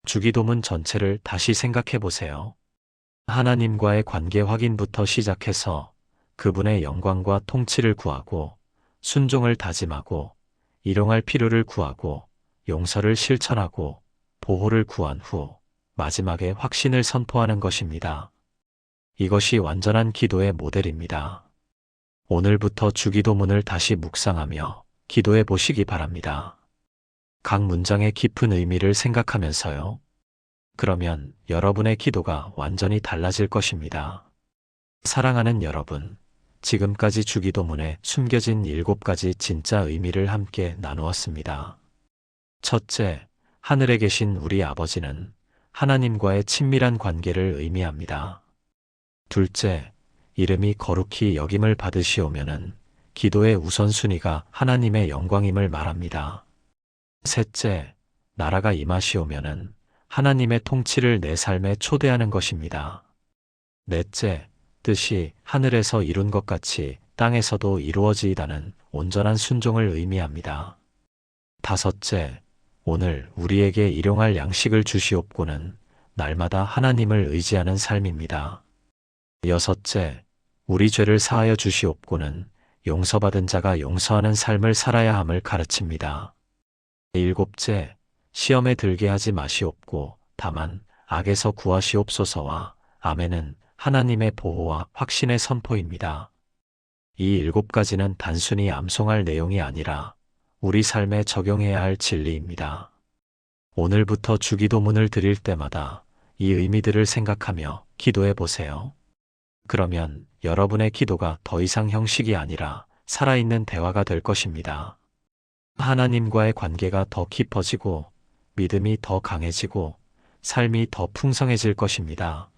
주기도문 전체를 다시 생각해 보세요. 하나님과의 관계 확인부터 시작해서 그분의 영광과 통치를 구하고 순종을 다짐하고 일용할 필요를 구하고 용서를 실천하고 보호를 구한 후 마지막에 확신을 선포하는 것입니다. 이것이 완전한 기도의 모델입니다. 오늘부터 주기도문을 다시 묵상하며 기도해 보시기 바랍니다. 각 문장의 깊은 의미를 생각하면서요. 그러면 여러분의 기도가 완전히 달라질 것입니다. 사랑하는 여러분, 지금까지 주기도문에 숨겨진 7가지 진짜 의미를 함께 나누었습니다. 첫째, 하늘에 계신 우리 아버지는 하나님과의 친밀한 관계를 의미합니다. 둘째, 이름이 거룩히 여김을 받으시오면은 기도의 우선순위가 하나님의 영광임을 말합니다. 셋째, 나라가 임하시오면은 하나님의 통치를 내 삶에 초대하는 것입니다. 넷째, 뜻이 하늘에서 이룬 것 같이 땅에서도 이루어지이다는 온전한 순종을 의미합니다. 다섯째, 오늘 우리에게 일용할 양식을 주시옵고는 날마다 하나님을 의지하는 삶입니다. 여섯째, 우리 죄를 사하여 주시옵고는 용서받은 자가 용서하는 삶을 살아야 함을 가르칩니다. 일곱째, 시험에 들게 하지 마시옵고 다만 악에서 구하시옵소서와 아멘은 하나님의 보호와 확신의 선포입니다. 이 7가지는 단순히 암송할 내용이 아니라 우리 삶에 적용해야 할 진리입니다. 오늘부터 주기도문을 드릴 때마다 이 의미들을 생각하며 기도해 보세요. 그러면 여러분의 기도가 더 이상 형식이 아니라 살아있는 대화가 될 것입니다. 하나님과의 관계가 더 깊어지고 믿음이 더 강해지고 삶이 더 풍성해질 것입니다.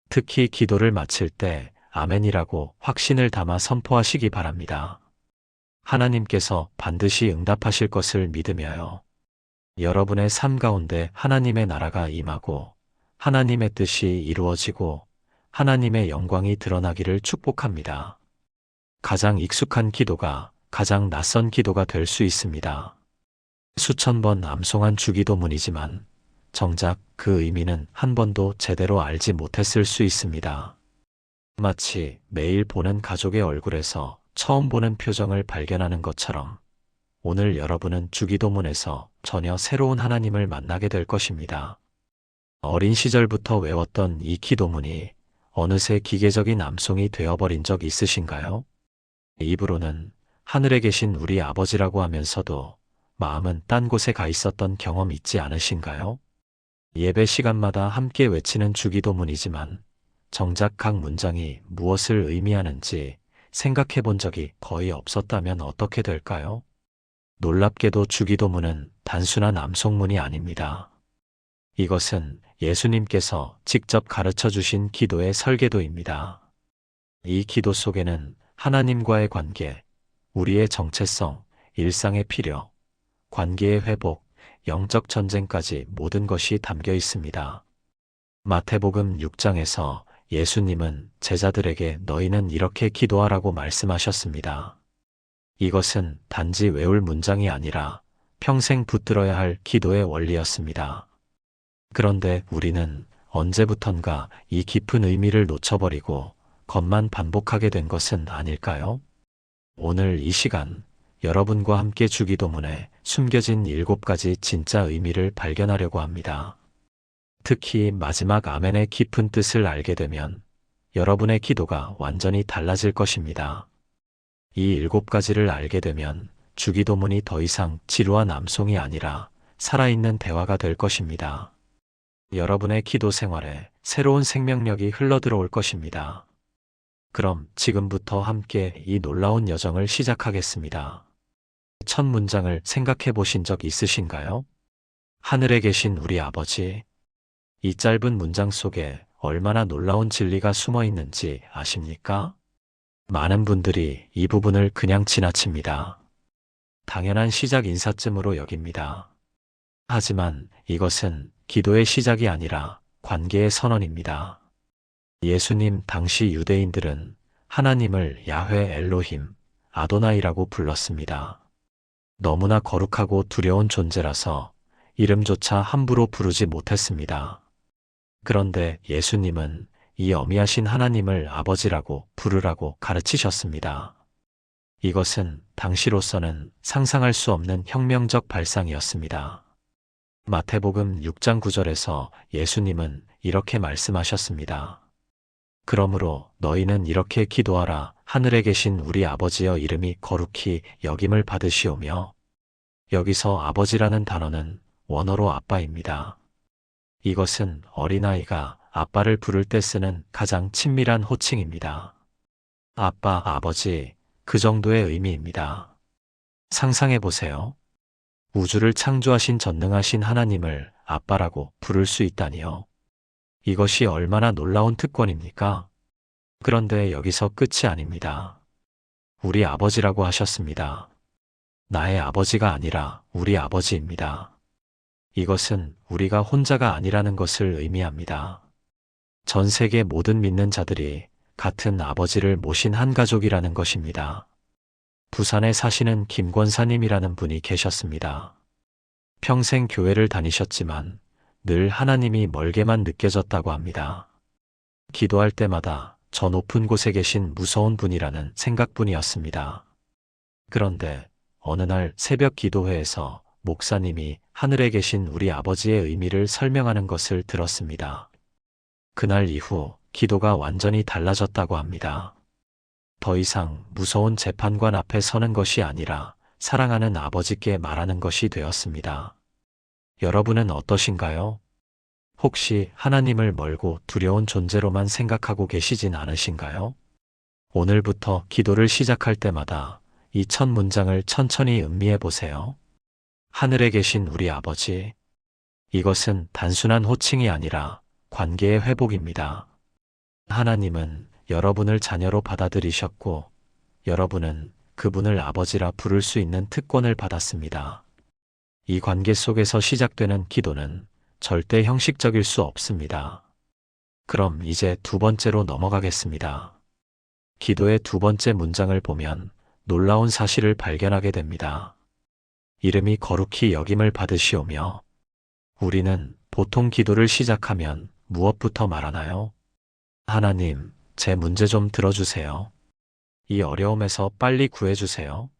특히 기도를 마칠 때 아멘이라고 확신을 담아 선포하시기 바랍니다. 하나님께서 반드시 응답하실 것을 믿으며요. 여러분의 삶 가운데 하나님의 나라가 임하고 하나님의 뜻이 이루어지고 하나님의 영광이 드러나기를 축복합니다. 가장 익숙한 기도가 가장 낯선 기도가 될 수 있습니다. 수천 번 암송한 주기도문이지만 정작 그 의미는 한 번도 제대로 알지 못했을 수 있습니다. 마치 매일 보는 가족의 얼굴에서 처음 보는 표정을 발견하는 것처럼 오늘 여러분은 주기도문에서 전혀 새로운 하나님을 만나게 될 것입니다. 어린 시절부터 외웠던 이 기도문이 어느새 기계적인 암송이 되어버린 적 있으신가요? 입으로는 하늘에 계신 우리 아버지라고 하면서도 마음은 딴 곳에 가 있었던 경험 있지 않으신가요? 예배 시간마다 함께 외치는 주기도문이지만 정작 각 문장이 무엇을 의미하는지 생각해 본 적이 거의 없었다면 어떻게 될까요? 놀랍게도 주기도문은 단순한 암송문이 아닙니다. 이것은 예수님께서 직접 가르쳐 주신 기도의 설계도입니다. 이 기도 속에는 하나님과의 관계, 우리의 정체성, 일상의 필요, 관계의 회복, 영적 전쟁까지 모든 것이 담겨 있습니다. 마태복음 6장에서 예수님은 제자들에게 너희는 이렇게 기도하라고 말씀하셨습니다. 이것은 단지 외울 문장이 아니라 평생 붙들어야 할 기도의 원리였습니다. 그런데 우리는 언제부턴가 이 깊은 의미를 놓쳐버리고 겉만 반복하게 된 것은 아닐까요? 오늘 이 시간 여러분과 함께 주기도문에 숨겨진 7가지 진짜 의미를 발견하려고 합니다. 특히 마지막 아멘의 깊은 뜻을 알게 되면 여러분의 기도가 완전히 달라질 것입니다. 이 7가지를 알게 되면 주기도문이 더 이상 지루한 암송이 아니라 살아있는 대화가 될 것입니다. 여러분의 기도 생활에 새로운 생명력이 흘러들어올 것입니다. 그럼 지금부터 함께 이 놀라운 여정을 시작하겠습니다. 첫 문장을 생각해 보신 적 있으신가요? 하늘에 계신 우리 아버지. 이 짧은 문장 속에 얼마나 놀라운 진리가 숨어 있는지 아십니까? 많은 분들이 이 부분을 그냥 지나칩니다. 당연한 시작 인사쯤으로 여깁니다. 하지만 이것은 기도의 시작이 아니라 관계의 선언입니다. 예수님 당시 유대인들은 하나님을 야훼 엘로힘, 아도나이라고 불렀습니다. 너무나 거룩하고 두려운 존재라서 이름조차 함부로 부르지 못했습니다. 그런데 예수님은 이 어미하신 하나님을 아버지라고 부르라고 가르치셨습니다. 이것은 당시로서는 상상할 수 없는 혁명적 발상이었습니다. 마태복음 6장 9절에서 예수님은 이렇게 말씀하셨습니다. 그러므로 너희는 이렇게 기도하라. 하늘에 계신 우리 아버지여 이름이 거룩히 여김을 받으시오며. 여기서 아버지라는 단어는 원어로 아빠입니다. 이것은 어린아이가 아빠를 부를 때 쓰는 가장 친밀한 호칭입니다. 아빠, 아버지, 그 정도의 의미입니다. 상상해 보세요. 우주를 창조하신 전능하신 하나님을 아빠라고 부를 수 있다니요. 이것이 얼마나 놀라운 특권입니까? 그런데 여기서 끝이 아닙니다. 우리 아버지라고 하셨습니다. 나의 아버지가 아니라 우리 아버지입니다. 이것은 우리가 혼자가 아니라는 것을 의미합니다. 전 세계 모든 믿는 자들이 같은 아버지를 모신 한 가족이라는 것입니다. 부산에 사시는 김권사님이라는 분이 계셨습니다. 평생 교회를 다니셨지만 늘 하나님이 멀게만 느껴졌다고 합니다. 기도할 때마다 저 높은 곳에 계신 무서운 분이라는 생각뿐이었습니다. 그런데 어느 날 새벽 기도회에서 목사님이 하늘에 계신 우리 아버지의 의미를 설명하는 것을 들었습니다. 그날 이후 기도가 완전히 달라졌다고 합니다. 더 이상 무서운 재판관 앞에 서는 것이 아니라 사랑하는 아버지께 말하는 것이 되었습니다. 여러분은 어떠신가요? 혹시 하나님을 멀고 두려운 존재로만 생각하고 계시진 않으신가요? 오늘부터 기도를 시작할 때마다 이 첫 문장을 천천히 음미해 보세요. 하늘에 계신 우리 아버지. 이것은 단순한 호칭이 아니라 관계의 회복입니다. 하나님은 여러분을 자녀로 받아들이셨고, 여러분은 그분을 아버지라 부를 수 있는 특권을 받았습니다. 이 관계 속에서 시작되는 기도는 절대 형식적일 수 없습니다. 그럼 이제 두 번째로 넘어가겠습니다. 기도의 두 번째 문장을 보면 놀라운 사실을 발견하게 됩니다. 이름이 거룩히 여김을 받으시오며. 우리는 보통 기도를 시작하면 무엇부터 말하나요? 하나님, 제 문제 좀 들어주세요. 이 어려움에서 빨리 구해주세요.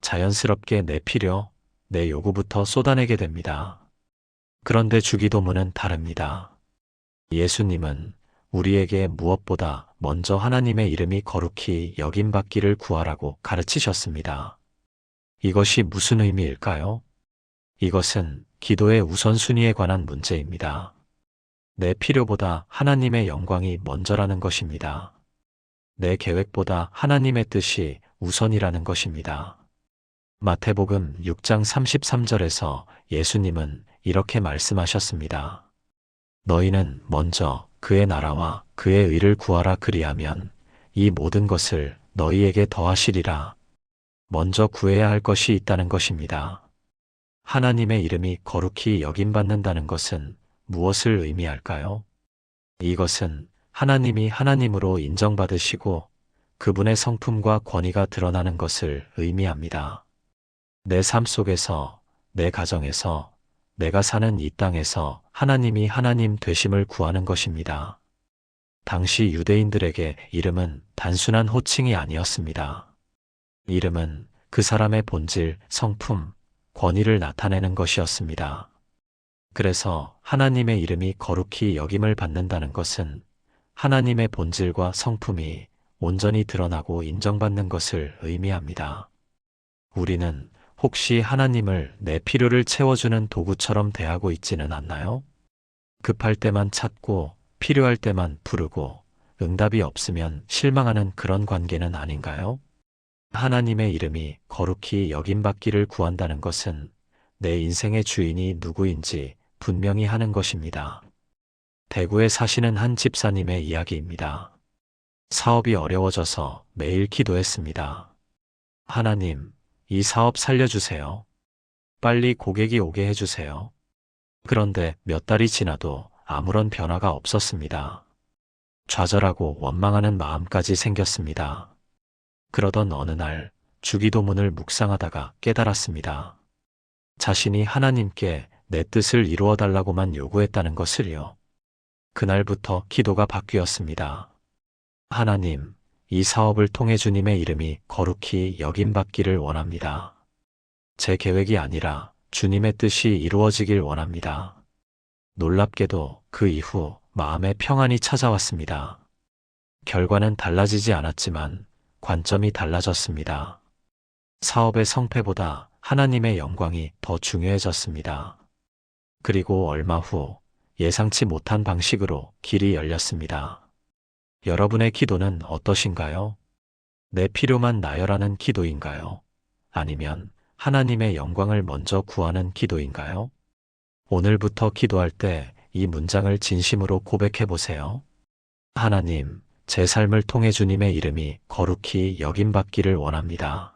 자연스럽게 내 필요, 내 요구부터 쏟아내게 됩니다. 그런데 주기도문은 다릅니다. 예수님은 우리에게 무엇보다 먼저 하나님의 이름이 거룩히 여김받기를 구하라고 가르치셨습니다. 이것이 무슨 의미일까요? 이것은 기도의 우선순위에 관한 문제입니다. 내 필요보다 하나님의 영광이 먼저라는 것입니다. 내 계획보다 하나님의 뜻이 우선이라는 것입니다. 마태복음 6장 33절에서 예수님은 이렇게 말씀하셨습니다. 너희는 먼저 그의 나라와 그의 의를 구하라, 그리하면 이 모든 것을 너희에게 더하시리라. 먼저 구해야 할 것이 있다는 것입니다. 하나님의 이름이 거룩히 여김받는다는 것은 무엇을 의미할까요? 이것은 하나님이 하나님으로 인정받으시고 그분의 성품과 권위가 드러나는 것을 의미합니다. 내 삶 속에서, 내 가정에서, 내가 사는 이 땅에서 하나님이 하나님 되심을 구하는 것입니다. 당시 유대인들에게 이름은 단순한 호칭이 아니었습니다. 이름은 그 사람의 본질, 성품, 권위를 나타내는 것이었습니다. 그래서 하나님의 이름이 거룩히 여김을 받는다는 것은 하나님의 본질과 성품이 온전히 드러나고 인정받는 것을 의미합니다. 우리는 혹시 하나님을 내 필요를 채워주는 도구처럼 대하고 있지는 않나요? 급할 때만 찾고 필요할 때만 부르고 응답이 없으면 실망하는 그런 관계는 아닌가요? 하나님의 이름이 거룩히 여김받기를 구한다는 것은 내 인생의 주인이 누구인지 분명히 하는 것입니다. 대구에 사시는 한 집사님의 이야기입니다. 사업이 어려워져서 매일 기도했습니다. 하나님, 이 사업 살려주세요. 빨리 고객이 오게 해주세요. 그런데 몇 달이 지나도 아무런 변화가 없었습니다. 좌절하고 원망하는 마음까지 생겼습니다. 그러던 어느 날 주기도문을 묵상하다가 깨달았습니다. 자신이 하나님께 내 뜻을 이루어 달라고만 요구했다는 것을요. 그날부터 기도가 바뀌었습니다. 하나님, 이 사업을 통해 주님의 이름이 거룩히 여김받기를 원합니다. 제 계획이 아니라 주님의 뜻이 이루어지길 원합니다. 놀랍게도 그 이후 마음의 평안이 찾아왔습니다. 결과는 달라지지 않았지만 관점이 달라졌습니다. 사업의 성패보다 하나님의 영광이 더 중요해졌습니다. 그리고 얼마 후 예상치 못한 방식으로 길이 열렸습니다. 여러분의 기도는 어떠신가요? 내 필요만 나열하는 기도인가요? 아니면 하나님의 영광을 먼저 구하는 기도인가요? 오늘부터 기도할 때 이 문장을 진심으로 고백해 보세요. 하나님, 제 삶을 통해 주님의 이름이 거룩히 여김받기를 원합니다.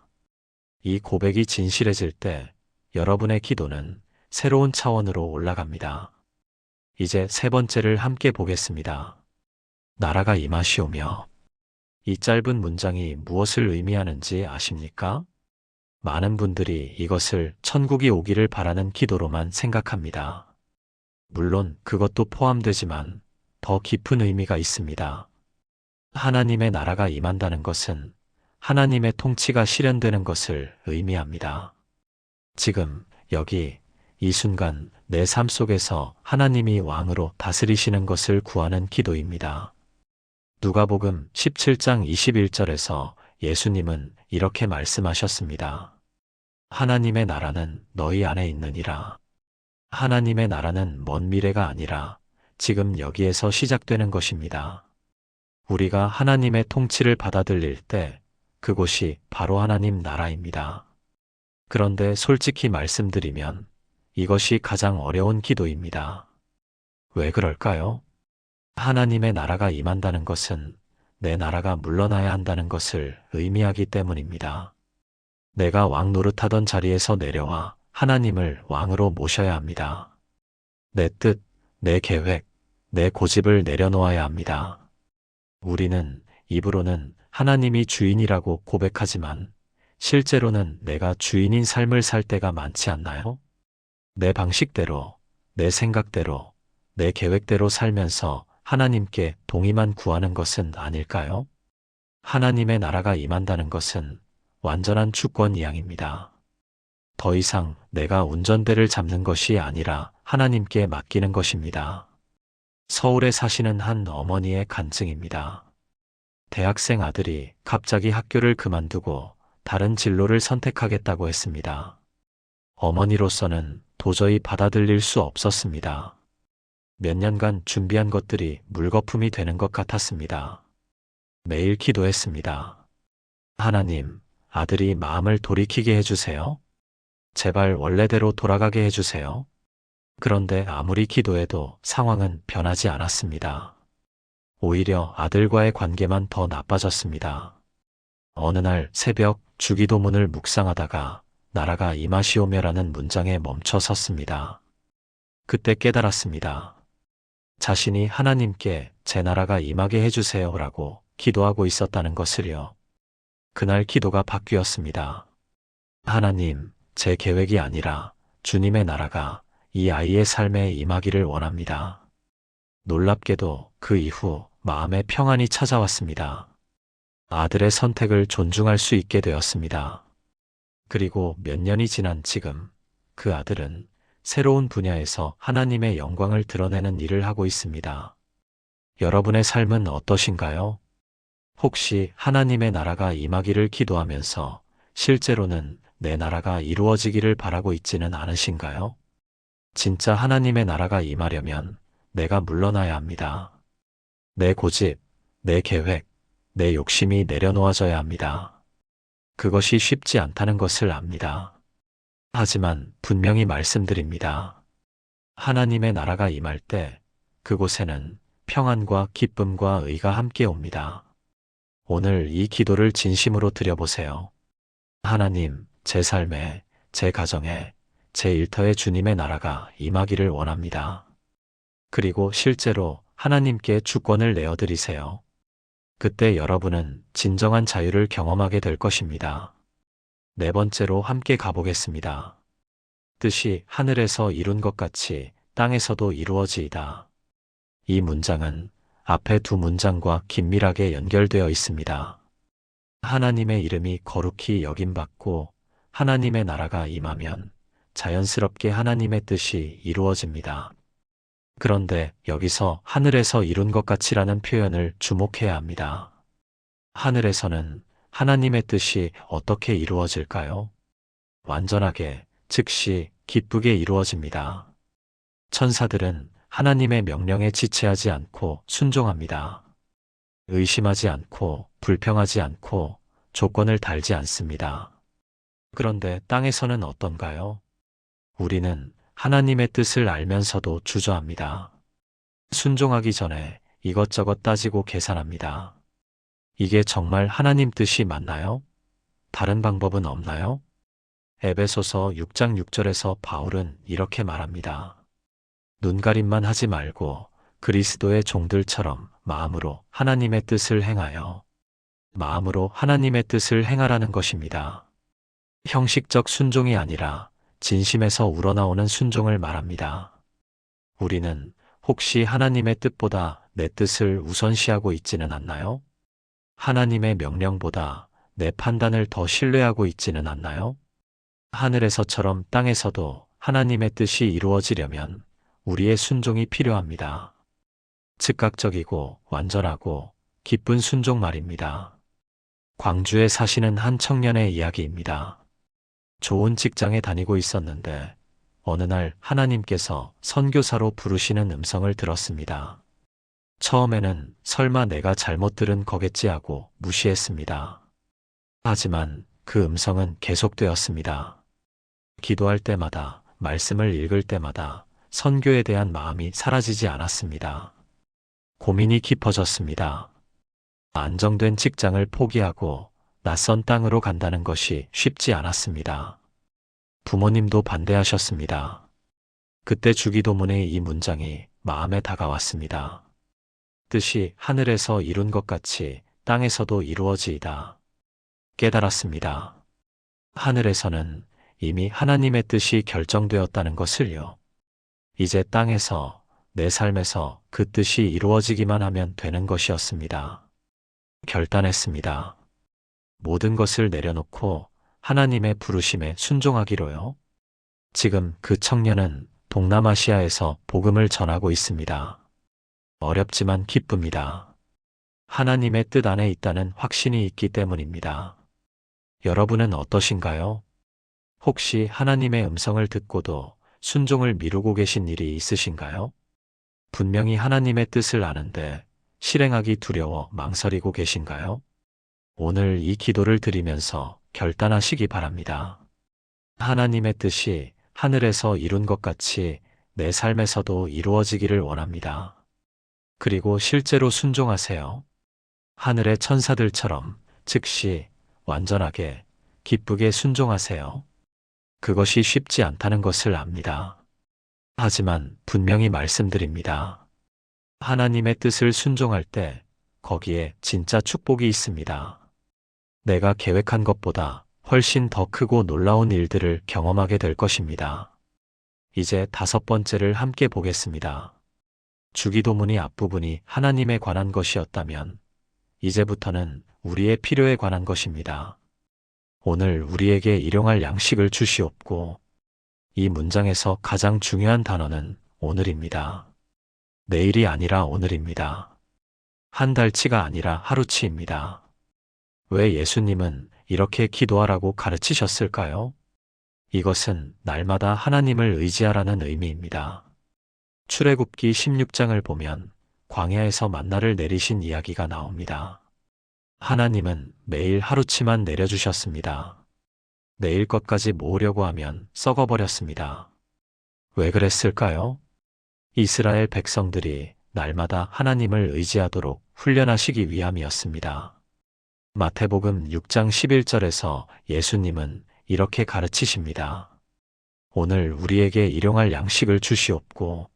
이 고백이 진실해질 때 여러분의 기도는 새로운 차원으로 올라갑니다. 이제 세 번째를 함께 보겠습니다. 나라가 임하시오며. 이 짧은 문장이 무엇을 의미하는지 아십니까? 많은 분들이 이것을 천국이 오기를 바라는 기도로만 생각합니다. 물론 그것도 포함되지만 더 깊은 의미가 있습니다. 하나님의 나라가 임한다는 것은 하나님의 통치가 실현되는 것을 의미합니다. 지금 여기 이 순간 내 삶 속에서 하나님이 왕으로 다스리시는 것을 구하는 기도입니다. 누가복음 17장 21절에서 예수님은 이렇게 말씀하셨습니다. 하나님의 나라는 너희 안에 있느니라. 하나님의 나라는 먼 미래가 아니라 지금 여기에서 시작되는 것입니다. 우리가 하나님의 통치를 받아들일 때 그곳이 바로 하나님 나라입니다. 그런데 솔직히 말씀드리면 이것이 가장 어려운 기도입니다. 왜 그럴까요? 하나님의 나라가 임한다는 것은 내 나라가 물러나야 한다는 것을 의미하기 때문입니다. 내가 왕 노릇하던 자리에서 내려와 하나님을 왕으로 모셔야 합니다. 내 뜻, 내 계획, 내 고집을 내려놓아야 합니다. 우리는 입으로는 하나님이 주인이라고 고백하지만 실제로는 내가 주인인 삶을 살 때가 많지 않나요? 내 방식대로, 내 생각대로, 내 계획대로 살면서 하나님께 동의만 구하는 것은 아닐까요? 하나님의 나라가 임한다는 것은 완전한 주권 이양입니다. 더 이상 내가 운전대를 잡는 것이 아니라 하나님께 맡기는 것입니다. 서울에 사시는 한 어머니의 간증입니다. 대학생 아들이 갑자기 학교를 그만두고 다른 진로를 선택하겠다고 했습니다. 어머니로서는 도저히 받아들일 수 없었습니다. 몇 년간 준비한 것들이 물거품이 되는 것 같았습니다. 매일 기도했습니다. 하나님, 아들이 마음을 돌이키게 해주세요. 제발 원래대로 돌아가게 해주세요. 그런데 아무리 기도해도 상황은 변하지 않았습니다. 오히려 아들과의 관계만 더 나빠졌습니다. 어느 날 새벽 주기도문을 묵상하다가 나라가 임하시오며라는 문장에 멈춰 섰습니다. 그때 깨달았습니다. 자신이 하나님께 제 나라가 임하게 해주세요라고 기도하고 있었다는 것을요. 그날 기도가 바뀌었습니다. 하나님, 제 계획이 아니라 주님의 나라가 이 아이의 삶에 임하기를 원합니다. 놀랍게도 그 이후 마음의 평안이 찾아왔습니다. 아들의 선택을 존중할 수 있게 되었습니다. 그리고 몇 년이 지난 지금 그 아들은 새로운 분야에서 하나님의 영광을 드러내는 일을 하고 있습니다. 여러분의 삶은 어떠신가요? 혹시 하나님의 나라가 임하기를 기도하면서 실제로는 내 나라가 이루어지기를 바라고 있지는 않으신가요? 진짜 하나님의 나라가 임하려면 내가 물러나야 합니다. 내 고집, 내 계획, 내 욕심이 내려놓아져야 합니다. 그것이 쉽지 않다는 것을 압니다. 하지만 분명히 말씀드립니다. 하나님의 나라가 임할 때 그곳에는 평안과 기쁨과 의가 함께 옵니다. 오늘 이 기도를 진심으로 드려보세요. 하나님, 제 삶에, 제 가정에, 제 일터에 주님의 나라가 임하기를 원합니다. 그리고 실제로 하나님께 주권을 내어드리세요. 그때 여러분은 진정한 자유를 경험하게 될 것입니다. 네 번째로 함께 가보겠습니다. 뜻이 하늘에서 이룬 것 같이 땅에서도 이루어지이다. 이 문장은 앞에 두 문장과 긴밀하게 연결되어 있습니다. 하나님의 이름이 거룩히 여김받고 하나님의 나라가 임하면 자연스럽게 하나님의 뜻이 이루어집니다. 그런데 여기서 하늘에서 이룬 것 같이라는 표현을 주목해야 합니다. 하늘에서는 하나님의 뜻이 어떻게 이루어질까요? 완전하게, 즉시, 기쁘게 이루어집니다. 천사들은 하나님의 명령에 지체하지 않고 순종합니다. 의심하지 않고 불평하지 않고 조건을 달지 않습니다. 그런데 땅에서는 어떤가요? 우리는 하나님의 뜻을 알면서도 주저합니다. 순종하기 전에 이것저것 따지고 계산합니다. 이게 정말 하나님 뜻이 맞나요? 다른 방법은 없나요? 에베소서 6장 6절에서 바울은 이렇게 말합니다. 눈가림만 하지 말고 그리스도의 종들처럼 마음으로 하나님의 뜻을 행하여. 마음으로 하나님의 뜻을 행하라는 것입니다. 형식적 순종이 아니라 진심에서 우러나오는 순종을 말합니다. 우리는 혹시 하나님의 뜻보다 내 뜻을 우선시하고 있지는 않나요? 하나님의 명령보다 내 판단을 더 신뢰하고 있지는 않나요? 하늘에서처럼 땅에서도 하나님의 뜻이 이루어지려면 우리의 순종이 필요합니다. 즉각적이고 완전하고 기쁜 순종 말입니다. 광주에 사시는 한 청년의 이야기입니다. 좋은 직장에 다니고 있었는데 어느 날 하나님께서 선교사로 부르시는 음성을 들었습니다. 처음에는 설마 내가 잘못 들은 거겠지 하고 무시했습니다. 하지만 그 음성은 계속되었습니다. 기도할 때마다, 말씀을 읽을 때마다 선교에 대한 마음이 사라지지 않았습니다. 고민이 깊어졌습니다. 안정된 직장을 포기하고 낯선 땅으로 간다는 것이 쉽지 않았습니다. 부모님도 반대하셨습니다. 그때 주기도문의 이 문장이 마음에 다가왔습니다. 뜻이 하늘에서 이룬 것 같이 땅에서도 이루어지이다. 깨달았습니다. 하늘에서는 이미 하나님의 뜻이 결정되었다는 것을요. 이제 땅에서, 내 삶에서 그 뜻이 이루어지기만 하면 되는 것이었습니다. 결단했습니다. 모든 것을 내려놓고 하나님의 부르심에 순종하기로요. 지금 그 청년은 동남아시아에서 복음을 전하고 있습니다. 어렵지만 기쁩니다. 하나님의 뜻 안에 있다는 확신이 있기 때문입니다. 여러분은 어떠신가요? 혹시 하나님의 음성을 듣고도 순종을 미루고 계신 일이 있으신가요? 분명히 하나님의 뜻을 아는데 실행하기 두려워 망설이고 계신가요? 오늘 이 기도를 드리면서 결단하시기 바랍니다. 하나님의 뜻이 하늘에서 이룬 것 같이 내 삶에서도 이루어지기를 원합니다. 그리고 실제로 순종하세요. 하늘의 천사들처럼 즉시 완전하게 기쁘게 순종하세요. 그것이 쉽지 않다는 것을 압니다. 하지만 분명히 말씀드립니다. 하나님의 뜻을 순종할 때 거기에 진짜 축복이 있습니다. 내가 계획한 것보다 훨씬 더 크고 놀라운 일들을 경험하게 될 것입니다. 이제 5번째를 함께 보겠습니다. 주기도문의 앞부분이 하나님에 관한 것이었다면 이제부터는 우리의 필요에 관한 것입니다. 오늘 우리에게 일용할 양식을 주시옵고. 이 문장에서 가장 중요한 단어는 오늘입니다. 내일이 아니라 오늘입니다. 한 달치가 아니라 하루치입니다. 왜 예수님은 이렇게 기도하라고 가르치셨을까요? 이것은 날마다 하나님을 의지하라는 의미입니다. 출애굽기 16장을 보면 광야에서 만나를 내리신 이야기가 나옵니다. 하나님은 매일 하루치만 내려주셨습니다. 내일 것까지 모으려고 하면 썩어버렸습니다. 왜 그랬을까요? 이스라엘 백성들이 날마다 하나님을 의지하도록 훈련하시기 위함이었습니다. 마태복음 6장 11절에서 예수님은 이렇게 가르치십니다. 오늘 우리에게 일용할 양식을 주시옵고.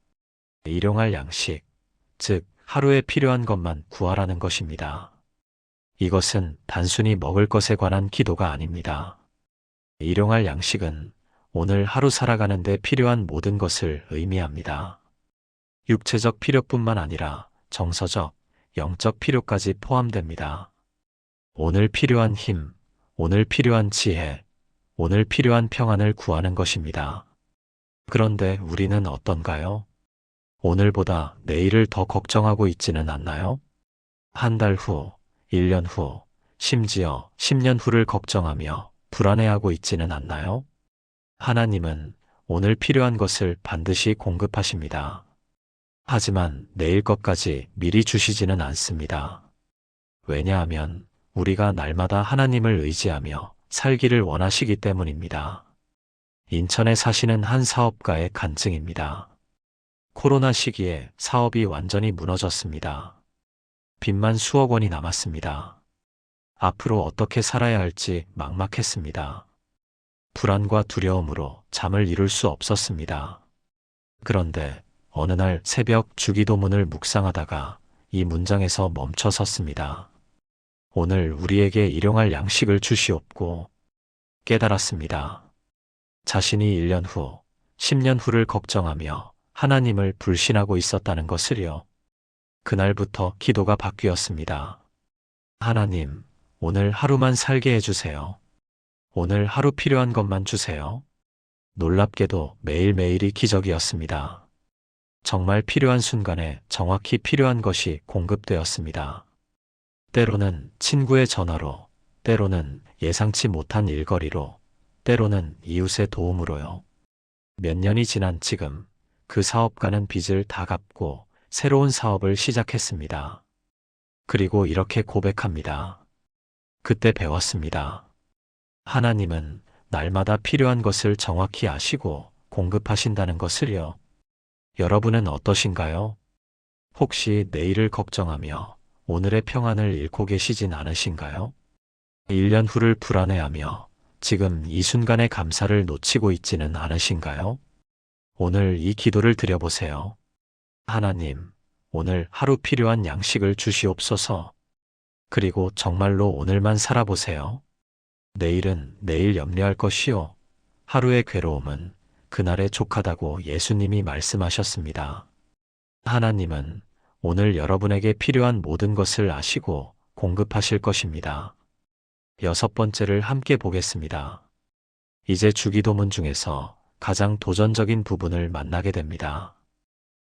일용할 양식, 즉 하루에 필요한 것만 구하라는 것입니다. 이것은 단순히 먹을 것에 관한 기도가 아닙니다. 일용할 양식은 오늘 하루 살아가는 데 필요한 모든 것을 의미합니다. 육체적 필요뿐만 아니라 정서적, 영적 필요까지 포함됩니다. 오늘 필요한 힘, 오늘 필요한 지혜, 오늘 필요한 평안을 구하는 것입니다. 그런데 우리는 어떤가요? 오늘보다 내일을 더 걱정하고 있지는 않나요? 한 달 후, 1년 후, 심지어 10년 후를 걱정하며 불안해하고 있지는 않나요? 하나님은 오늘 필요한 것을 반드시 공급하십니다. 하지만 내일 것까지 미리 주시지는 않습니다. 왜냐하면 우리가 날마다 하나님을 의지하며 살기를 원하시기 때문입니다. 인천에 사시는 한 사업가의 간증입니다. 코로나 시기에 사업이 완전히 무너졌습니다. 빚만 수억 원이 남았습니다. 앞으로 어떻게 살아야 할지 막막했습니다. 불안과 두려움으로 잠을 이룰 수 없었습니다. 그런데 어느 날 새벽 주기도문을 묵상하다가 이 문장에서 멈춰 섰습니다. 오늘 우리에게 일용할 양식을 주시옵고 깨달았습니다. 자신이 1년 후, 10년 후를 걱정하며 하나님을 불신하고 있었다는 것을요. 그날부터 기도가 바뀌었습니다. 하나님, 오늘 하루만 살게 해주세요. 오늘 하루 필요한 것만 주세요. 놀랍게도 매일매일이 기적이었습니다. 정말 필요한 순간에 정확히 필요한 것이 공급되었습니다. 때로는 친구의 전화로, 때로는 예상치 못한 일거리로, 때로는 이웃의 도움으로요. 몇 년이 지난 지금 그 사업가는 빚을 다 갚고 새로운 사업을 시작했습니다. 그리고 이렇게 고백합니다. 그때 배웠습니다. 하나님은 날마다 필요한 것을 정확히 아시고 공급하신다는 것을요. 여러분은 어떠신가요? 혹시 내일을 걱정하며 오늘의 평안을 잃고 계시진 않으신가요? 1년 후를 불안해하며 지금 이 순간의 감사를 놓치고 있지는 않으신가요? 오늘 이 기도를 드려보세요. 하나님, 오늘 하루 필요한 양식을 주시옵소서. 그리고 정말로 오늘만 살아보세요. 내일은 내일 염려할 것이요. 하루의 괴로움은 그날에 족하다고 예수님이 말씀하셨습니다. 하나님은 오늘 여러분에게 필요한 모든 것을 아시고 공급하실 것입니다. 6번째를 함께 보겠습니다. 이제 주기도문 중에서 가장 도전적인 부분을 만나게 됩니다.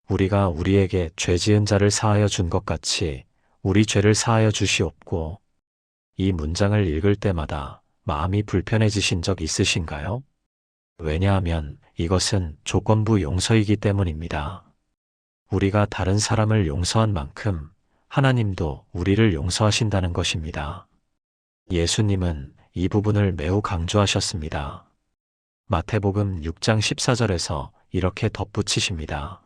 우리가 우리에게 죄 지은 자를 사하여 준 것 같이 우리 죄를 사하여 주시옵고. 이 문장을 읽을 때마다 마음이 불편해지신 적 있으신가요? 왜냐하면 이것은 조건부 용서이기 때문입니다. 우리가 다른 사람을 용서한 만큼 하나님도 우리를 용서하신다는 것입니다. 예수님은 이 부분을 매우 강조하셨습니다. 마태복음 6장 14절에서 이렇게 덧붙이십니다.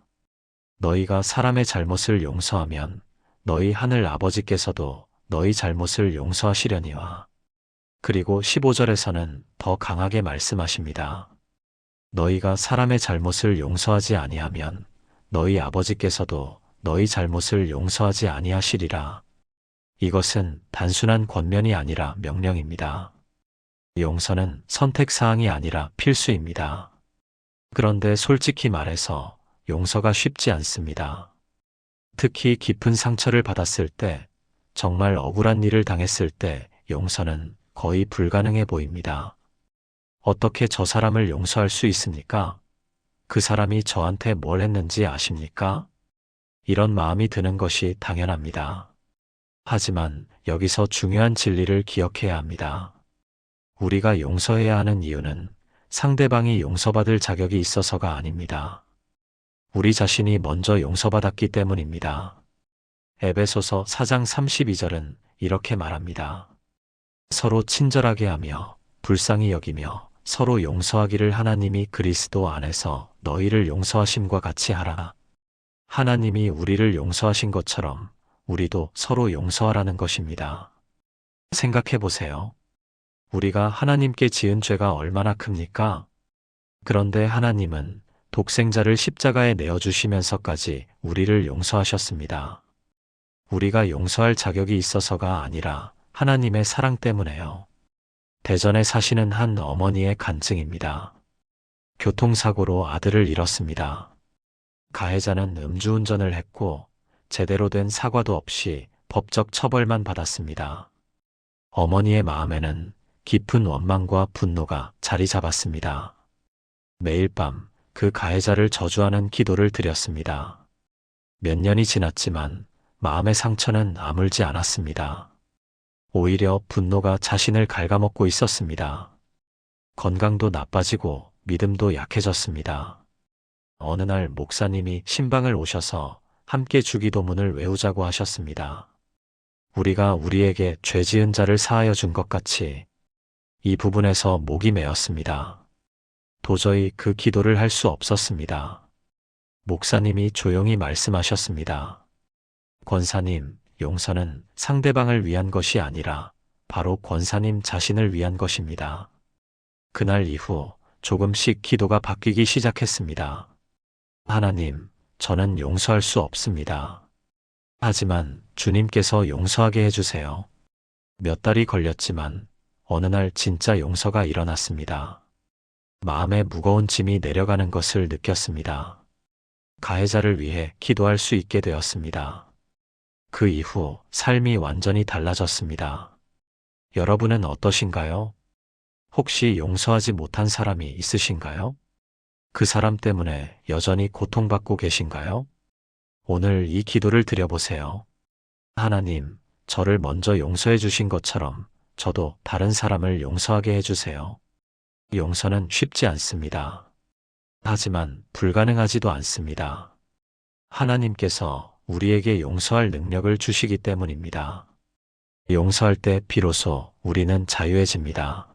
너희가 사람의 잘못을 용서하면 너희 하늘 아버지께서도 너희 잘못을 용서하시려니와. 그리고 15절에서는 더 강하게 말씀하십니다. 너희가 사람의 잘못을 용서하지 아니하면 너희 아버지께서도 너희 잘못을 용서하지 아니하시리라. 이것은 단순한 권면이 아니라 명령입니다. 용서는 선택사항이 아니라 필수입니다. 그런데 솔직히 말해서 용서가 쉽지 않습니다. 특히 깊은 상처를 받았을 때, 정말 억울한 일을 당했을 때 용서는 거의 불가능해 보입니다. 어떻게 저 사람을 용서할 수 있습니까? 그 사람이 저한테 뭘 했는지 아십니까? 이런 마음이 드는 것이 당연합니다. 하지만 여기서 중요한 진리를 기억해야 합니다. 우리가 용서해야 하는 이유는 상대방이 용서받을 자격이 있어서가 아닙니다. 우리 자신이 먼저 용서받았기 때문입니다. 에베소서 4장 32절은 이렇게 말합니다. 서로 친절하게 하며 불쌍히 여기며 서로 용서하기를 하나님이 그리스도 안에서 너희를 용서하심과 같이 하라. 하나님이 우리를 용서하신 것처럼 우리도 서로 용서하라는 것입니다. 생각해 보세요. 우리가 하나님께 지은 죄가 얼마나 큽니까? 그런데 하나님은 독생자를 십자가에 내어주시면서까지 우리를 용서하셨습니다. 우리가 용서할 자격이 있어서가 아니라 하나님의 사랑 때문에요. 대전에 사시는 한 어머니의 간증입니다. 교통사고로 아들을 잃었습니다. 가해자는 음주운전을 했고 제대로 된 사과도 없이 법적 처벌만 받았습니다. 어머니의 마음에는 깊은 원망과 분노가 자리 잡았습니다. 매일 밤 그 가해자를 저주하는 기도를 드렸습니다. 몇 년이 지났지만 마음의 상처는 아물지 않았습니다. 오히려 분노가 자신을 갉아먹고 있었습니다. 건강도 나빠지고 믿음도 약해졌습니다. 어느 날 목사님이 신방을 오셔서 함께 주기도문을 외우자고 하셨습니다. 우리가 우리에게 죄 지은 자를 사하여 준 것 같이. 이 부분에서 목이 메었습니다. 도저히 그 기도를 할 수 없었습니다. 목사님이 조용히 말씀하셨습니다. 권사님, 용서는 상대방을 위한 것이 아니라 바로 권사님 자신을 위한 것입니다. 그날 이후 조금씩 기도가 바뀌기 시작했습니다. 하나님, 저는 용서할 수 없습니다. 하지만 주님께서 용서하게 해주세요. 몇 달이 걸렸지만 어느 날 진짜 용서가 일어났습니다. 마음에 무거운 짐이 내려가는 것을 느꼈습니다. 가해자를 위해 기도할 수 있게 되었습니다. 그 이후 삶이 완전히 달라졌습니다. 여러분은 어떠신가요? 혹시 용서하지 못한 사람이 있으신가요? 그 사람 때문에 여전히 고통받고 계신가요? 오늘 이 기도를 드려보세요. 하나님, 저를 먼저 용서해 주신 것처럼 저도 다른 사람을 용서하게 해주세요. 용서는 쉽지 않습니다. 하지만 불가능하지도 않습니다. 하나님께서 우리에게 용서할 능력을 주시기 때문입니다. 용서할 때 비로소 우리는 자유해집니다.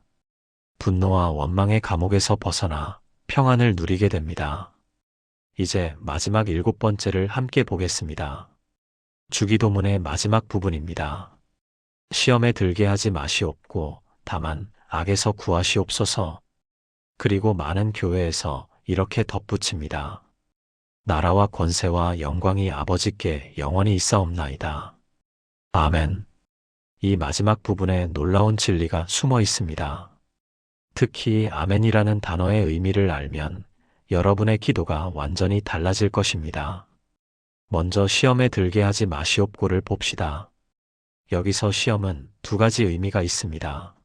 분노와 원망의 감옥에서 벗어나 평안을 누리게 됩니다. 이제 마지막 7번째를 함께 보겠습니다. 주기도문의 마지막 부분입니다. 시험에 들게 하지 마시옵고 다만 악에서 구하시옵소서. 그리고 많은 교회에서 이렇게 덧붙입니다. 나라와 권세와 영광이 아버지께 영원히 있사옵나이다. 아멘. 이 마지막 부분에 놀라운 진리가 숨어 있습니다. 특히 아멘이라는 단어의 의미를 알면 여러분의 기도가 완전히 달라질 것입니다. 먼저 시험에 들게 하지 마시옵고를 봅시다. 여기서 시험은 두 가지 의미가 있습니다.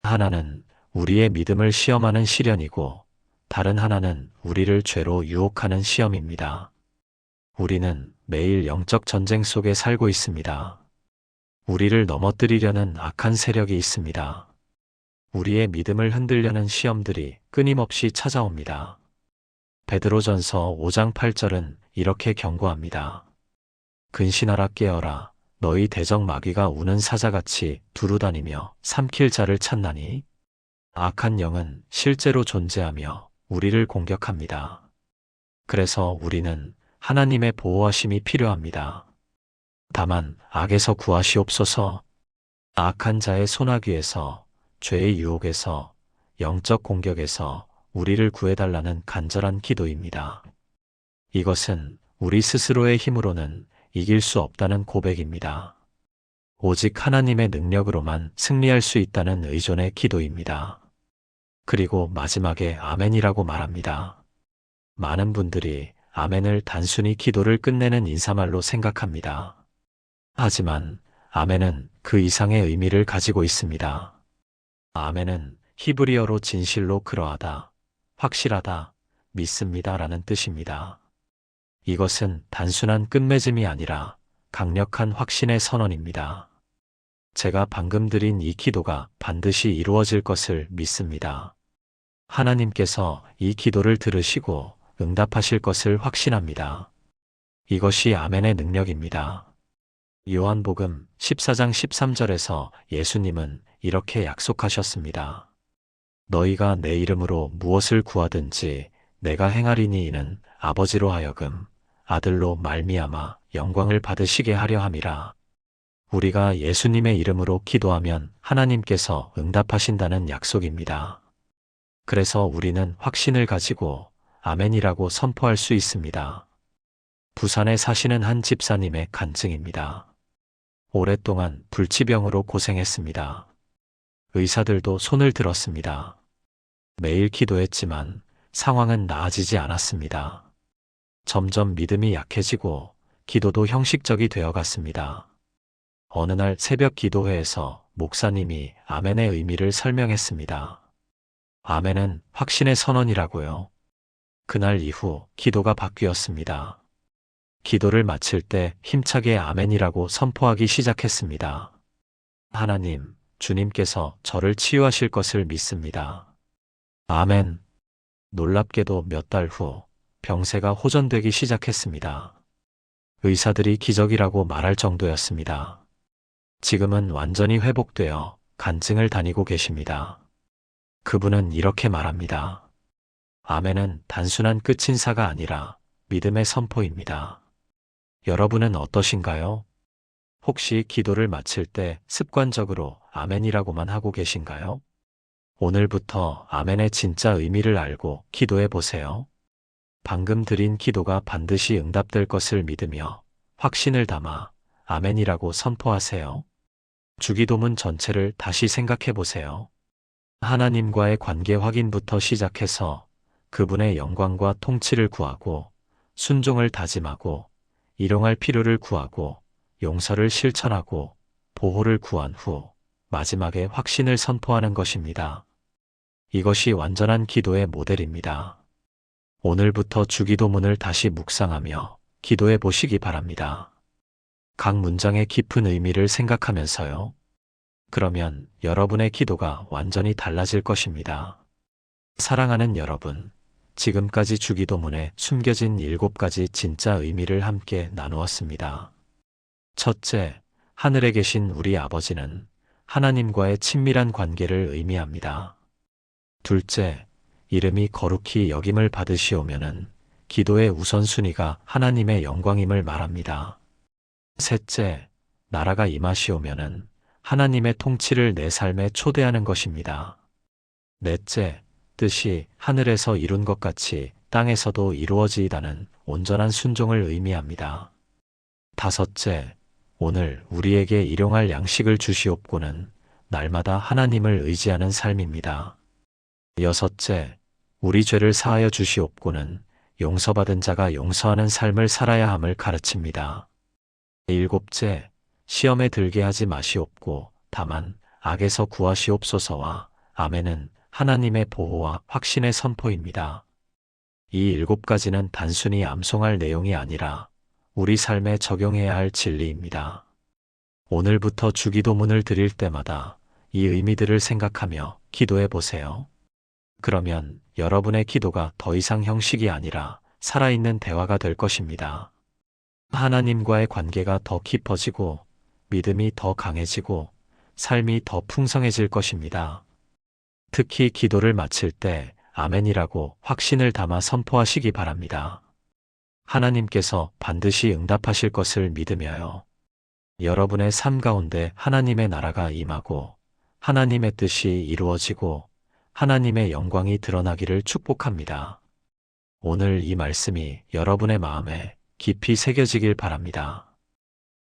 하나는 우리의 믿음을 시험하는 시련이고 다른 하나는 우리를 죄로 유혹하는 시험입니다. 우리는 매일 영적 전쟁 속에 살고 있습니다. 우리를 넘어뜨리려는 악한 세력이 있습니다. 우리의 믿음을 흔들려는 시험들이 끊임없이 찾아옵니다. 베드로전서 5장 8절은 이렇게 경고합니다. 근신하라 깨어라. 너희 대적 마귀가 우는 사자같이 두루다니며 삼킬 자를 찾나니. 악한 영은 실제로 존재하며 우리를 공격합니다. 그래서 우리는 하나님의 보호하심이 필요합니다. 다만 악에서 구하시옵소서. 악한 자의 소나귀에서, 죄의 유혹에서, 영적 공격에서 우리를 구해달라는 간절한 기도입니다. 이것은 우리 스스로의 힘으로는 이길 수 없다는 고백입니다. 오직 하나님의 능력으로만 승리할 수 있다는 의존의 기도입니다. 그리고 마지막에 아멘이라고 말합니다. 많은 분들이 아멘을 단순히 기도를 끝내는 인사말로 생각합니다. 하지만 아멘은 그 이상의 의미를 가지고 있습니다. 아멘은 히브리어로 진실로 그러하다, 확실하다, 믿습니다 라는 뜻입니다. 이것은 단순한 끝맺음이 아니라 강력한 확신의 선언입니다. 제가 방금 드린 이 기도가 반드시 이루어질 것을 믿습니다. 하나님께서 이 기도를 들으시고 응답하실 것을 확신합니다. 이것이 아멘의 능력입니다. 요한복음 14장 13절에서 예수님은 이렇게 약속하셨습니다. 너희가 내 이름으로 무엇을 구하든지 내가 행하리니 이는 아버지로 하여금 아들로 말미암아 영광을 받으시게 하려 함이라. 우리가 예수님의 이름으로 기도하면 하나님께서 응답하신다는 약속입니다. 그래서 우리는 확신을 가지고 아멘이라고 선포할 수 있습니다. 부산에 사시는 한 집사님의 간증입니다. 오랫동안 불치병으로 고생했습니다. 의사들도 손을 들었습니다. 매일 기도했지만 상황은 나아지지 않았습니다. 점점 믿음이 약해지고 기도도 형식적이 되어갔습니다. 어느 날 새벽 기도회에서 목사님이 아멘의 의미를 설명했습니다. 아멘은 확신의 선언이라고요. 그날 이후 기도가 바뀌었습니다. 기도를 마칠 때 힘차게 아멘이라고 선포하기 시작했습니다. 하나님, 주님께서 저를 치유하실 것을 믿습니다. 아멘. 놀랍게도 몇 달 후 병세가 호전되기 시작했습니다. 의사들이 기적이라고 말할 정도였습니다. 지금은 완전히 회복되어 간증을 다니고 계십니다. 그분은 이렇게 말합니다. 아멘은 단순한 끝인사가 아니라 믿음의 선포입니다. 여러분은 어떠신가요? 혹시 기도를 마칠 때 습관적으로 아멘이라고만 하고 계신가요? 오늘부터 아멘의 진짜 의미를 알고 기도해 보세요. 방금 드린 기도가 반드시 응답될 것을 믿으며 확신을 담아 아멘이라고 선포하세요. 주기도문 전체를 다시 생각해 보세요. 하나님과의 관계 확인부터 시작해서 그분의 영광과 통치를 구하고 순종을 다짐하고 일용할 필요를 구하고 용서를 실천하고 보호를 구한 후 마지막에 확신을 선포하는 것입니다. 이것이 완전한 기도의 모델입니다. 오늘부터 주기도문을 다시 묵상하며 기도해 보시기 바랍니다. 각 문장의 깊은 의미를 생각하면서요. 그러면 여러분의 기도가 완전히 달라질 것입니다. 사랑하는 여러분, 지금까지 주기도문에 숨겨진 7가지 진짜 의미를 함께 나누었습니다. 첫째, 하늘에 계신 우리 아버지는 하나님과의 친밀한 관계를 의미합니다. 둘째, 이름이 거룩히 여김을 받으시오면은 기도의 우선순위가 하나님의 영광임을 말합니다. 셋째, 나라가 임하시오면은 하나님의 통치를 내 삶에 초대하는 것입니다. 넷째, 뜻이 하늘에서 이룬 것 같이 땅에서도 이루어지이다는 온전한 순종을 의미합니다. 다섯째, 오늘 우리에게 일용할 양식을 주시옵고는 날마다 하나님을 의지하는 삶입니다. 여섯째, 우리 죄를 사하여 주시옵고는 용서받은 자가 용서하는 삶을 살아야 함을 가르칩니다. 일곱째, 시험에 들게 하지 마시옵고 다만 악에서 구하시옵소서와 아멘은 하나님의 보호와 확신의 선포입니다. 이 7가지는 단순히 암송할 내용이 아니라 우리 삶에 적용해야 할 진리입니다. 오늘부터 주기도문을 드릴 때마다 이 의미들을 생각하며 기도해 보세요. 그러면 여러분의 기도가 더 이상 형식이 아니라 살아있는 대화가 될 것입니다. 하나님과의 관계가 더 깊어지고 믿음이 더 강해지고 삶이 더 풍성해질 것입니다. 특히 기도를 마칠 때 아멘이라고 확신을 담아 선포하시기 바랍니다. 하나님께서 반드시 응답하실 것을 믿으며요. 여러분의 삶 가운데 하나님의 나라가 임하고 하나님의 뜻이 이루어지고 하나님의 영광이 드러나기를 축복합니다. 오늘 이 말씀이 여러분의 마음에 깊이 새겨지길 바랍니다.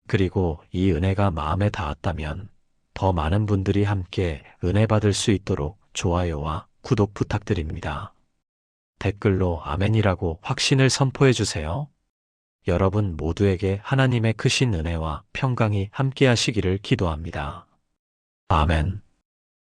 그리고 이 은혜가 마음에 닿았다면 더 많은 분들이 함께 은혜 받을 수 있도록 좋아요와 구독 부탁드립니다. 댓글로 아멘이라고 확신을 선포해 주세요. 여러분 모두에게 하나님의 크신 은혜와 평강이 함께 하시기를 기도합니다. 아멘.